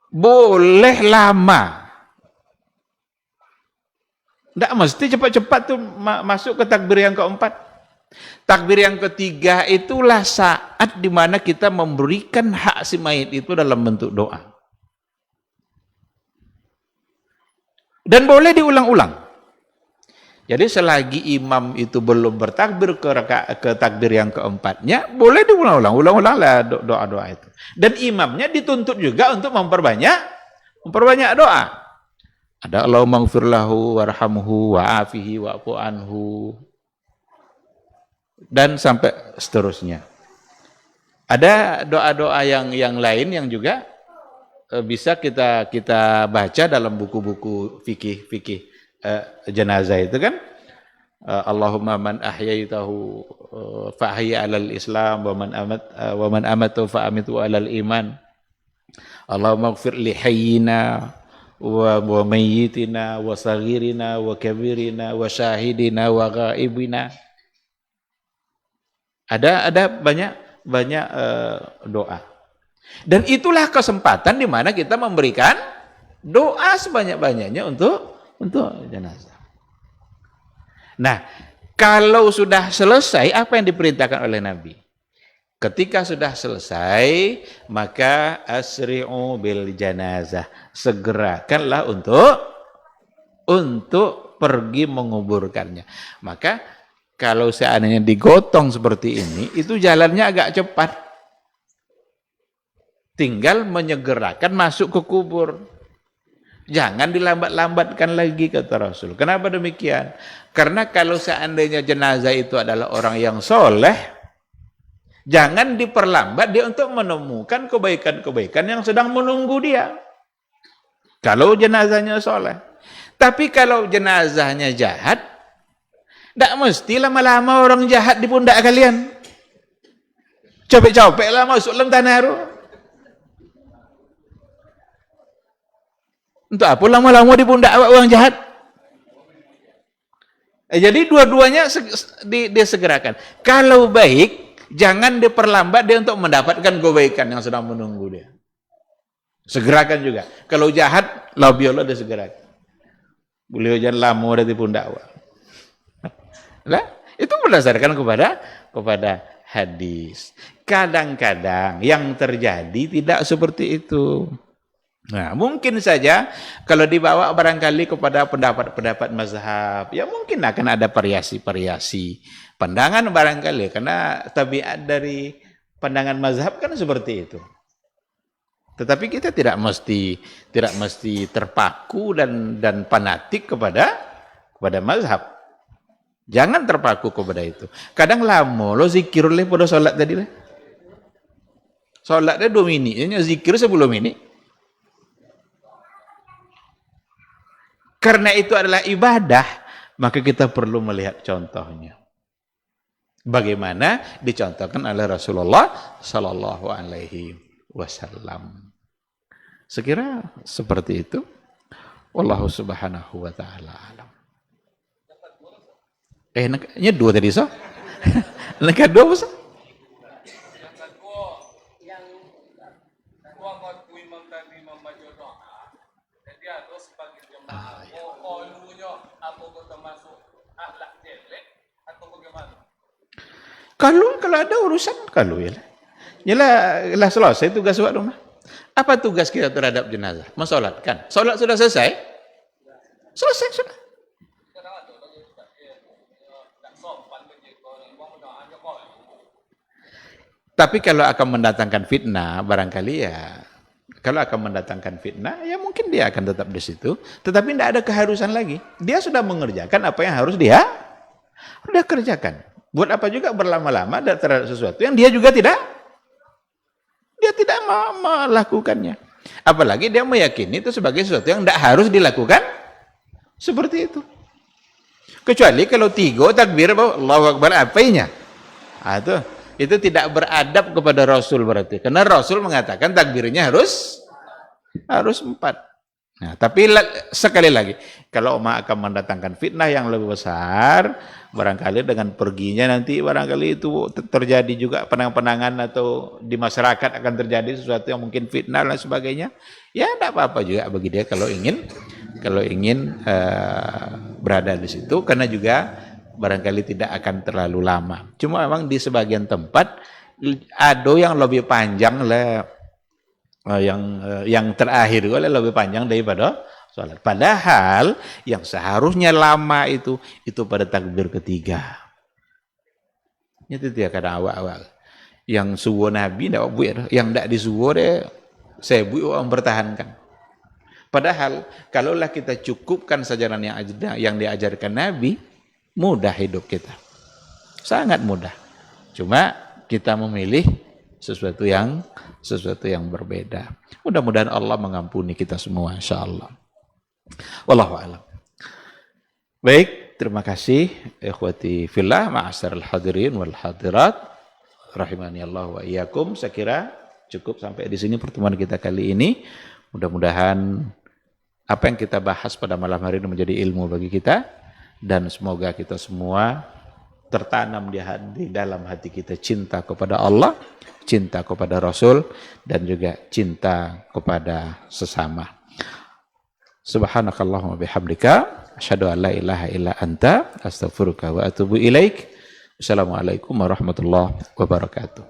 boleh lama. Tidak mesti cepat-cepat tuh masuk ke takbir yang keempat. Takbir yang ketiga itulah saat di mana kita memberikan hak si mayit itu dalam bentuk doa. Dan boleh diulang-ulang. Jadi selagi imam itu belum bertakbir ke takbir yang keempatnya, boleh diulang-ulanglah doa-doa itu. Dan imamnya dituntut juga untuk memperbanyak doa. Ada Allahumma ighfir lahu warhamhu wa'afihi wa'fu anhu dan sampai seterusnya. Ada doa-doa yang lain yang juga bisa kita baca dalam buku-buku fikih jenazah itu kan. Allahumma man ahyaitahu fa ahya 'alal Islam wa man amatu fa amitu 'alal iman. Allahumma ighfir li hayyina wa mayyitina wa saghirina wa kabirina wa syahidina wa ghaibina. Ada banyak doa. Dan itulah kesempatan di mana kita memberikan doa sebanyak-banyaknya untuk jenazah. Nah, kalau sudah selesai apa yang diperintahkan oleh Nabi? Ketika sudah selesai, maka asri'u bil janazah. Segerakanlah untuk pergi menguburkannya. Maka kalau seandainya digotong seperti ini, itu jalannya agak cepat. Tinggal menyegerakan masuk ke kubur. Jangan dilambat-lambatkan lagi, kata Rasul. Kenapa demikian? Karena kalau seandainya jenazah itu adalah orang yang soleh, jangan diperlambat dia untuk menemukan kebaikan-kebaikan yang sedang menunggu dia. Kalau jenazahnya soleh. Tapi kalau jenazahnya jahat, tidak mesti lama-lama orang jahat di pundak kalian. Copek-copeklah masuk dalam tanah itu. Untuk apa lama-lama di pundak orang jahat? Jadi dua-duanya disegerakan. Kalau baik, jangan diperlambat dia untuk mendapatkan kebaikan yang sedang menunggu dia. Segerakan juga. Kalau jahat, labiolah disegerakan. Beliau jangan lama di pundak. Nah, itu berdasarkan kepada hadis. Kadang-kadang yang terjadi tidak seperti itu. Nah, mungkin saja kalau dibawa barangkali kepada pendapat-pendapat mazhab, ya mungkin akan ada variasi-variasi pandangan barangkali, karena tabiat dari pandangan mazhab kan seperti itu. Tetapi kita tidak mesti terpaku dan fanatik kepada mazhab. Jangan terpaku kepada itu. Kadang lama lo zikir oleh pada salat tadi lah. Salatnya 2 menit, zikir sebelum ini. Karena itu adalah ibadah, maka kita perlu melihat contohnya. Bagaimana dicontohkan oleh Rasulullah Sallallahu Alaihi Wasallam. Sekira seperti itu. Wallahu Subhanahu Wa Taala alam. Nya 2 tadi so? Nekah 2 so? Kalau ada urusan kalau ya. Yalah selesai tugas buat rumah. Apa tugas kita terhadap jenazah? Mensolatkan. Solat sudah selesai? Selesai sudah. Tapi kalau akan mendatangkan fitnah, barangkali ya. Kalau akan mendatangkan fitnah, ya mungkin dia akan tetap di situ. Tetapi tidak ada keharusan lagi. Dia sudah mengerjakan apa yang harus dia kerjakan. Buat apa juga berlama-lama terhadap sesuatu yang dia juga tidak melakukannya. Apalagi dia meyakini itu sebagai sesuatu yang tidak harus dilakukan seperti itu. Kecuali kalau 3 takbir Allahu Akbar apanya. Itu tidak beradab kepada Rasul berarti. Karena Rasul mengatakan takbirnya harus 4. Nah, tapi sekali lagi, kalau umat akan mendatangkan fitnah yang lebih besar, barangkali dengan perginya nanti barangkali itu terjadi juga penangan-penangan atau di masyarakat akan terjadi sesuatu yang mungkin fitnah dan sebagainya. Ya tidak apa-apa juga bagi dia kalau ingin berada di situ, karena juga barangkali tidak akan terlalu lama. Cuma memang di sebagian tempat ada yang lebih panjang lah. Yang terakhir lebih panjang daripada sholat. Padahal yang seharusnya lama itu pada takbir ketiga. Itu dia kadang awal-awal. Yang subuh Nabi tidak buat, yang tidak disubuh deh saya buat orang bertahankan. Padahal kalaulah kita cukupkan sajaran yang diajarkan Nabi, mudah hidup kita. Sangat mudah. Cuma kita memilih sesuatu yang berbeda. Mudah-mudahan Allah mengampuni kita semua insyaallah. Wallahu a'lam. Baik, terima kasih ikhwati fillah, ma'asyiral hadirin wal hadirat, rahimani Allah wa iyyakum. Saya kira cukup sampai di sini pertemuan kita kali ini. Mudah-mudahan apa yang kita bahas pada malam hari ini menjadi ilmu bagi kita, dan semoga kita semua tertanam di dalam hati kita cinta kepada Allah, cinta kepada Rasul, dan juga cinta kepada sesama. Subhanakallahumma bihamdika asyhadu an la ilaha illa anta astaghfiruka wa atubu ilaik. Assalamualaikum warahmatullahi wabarakatuh.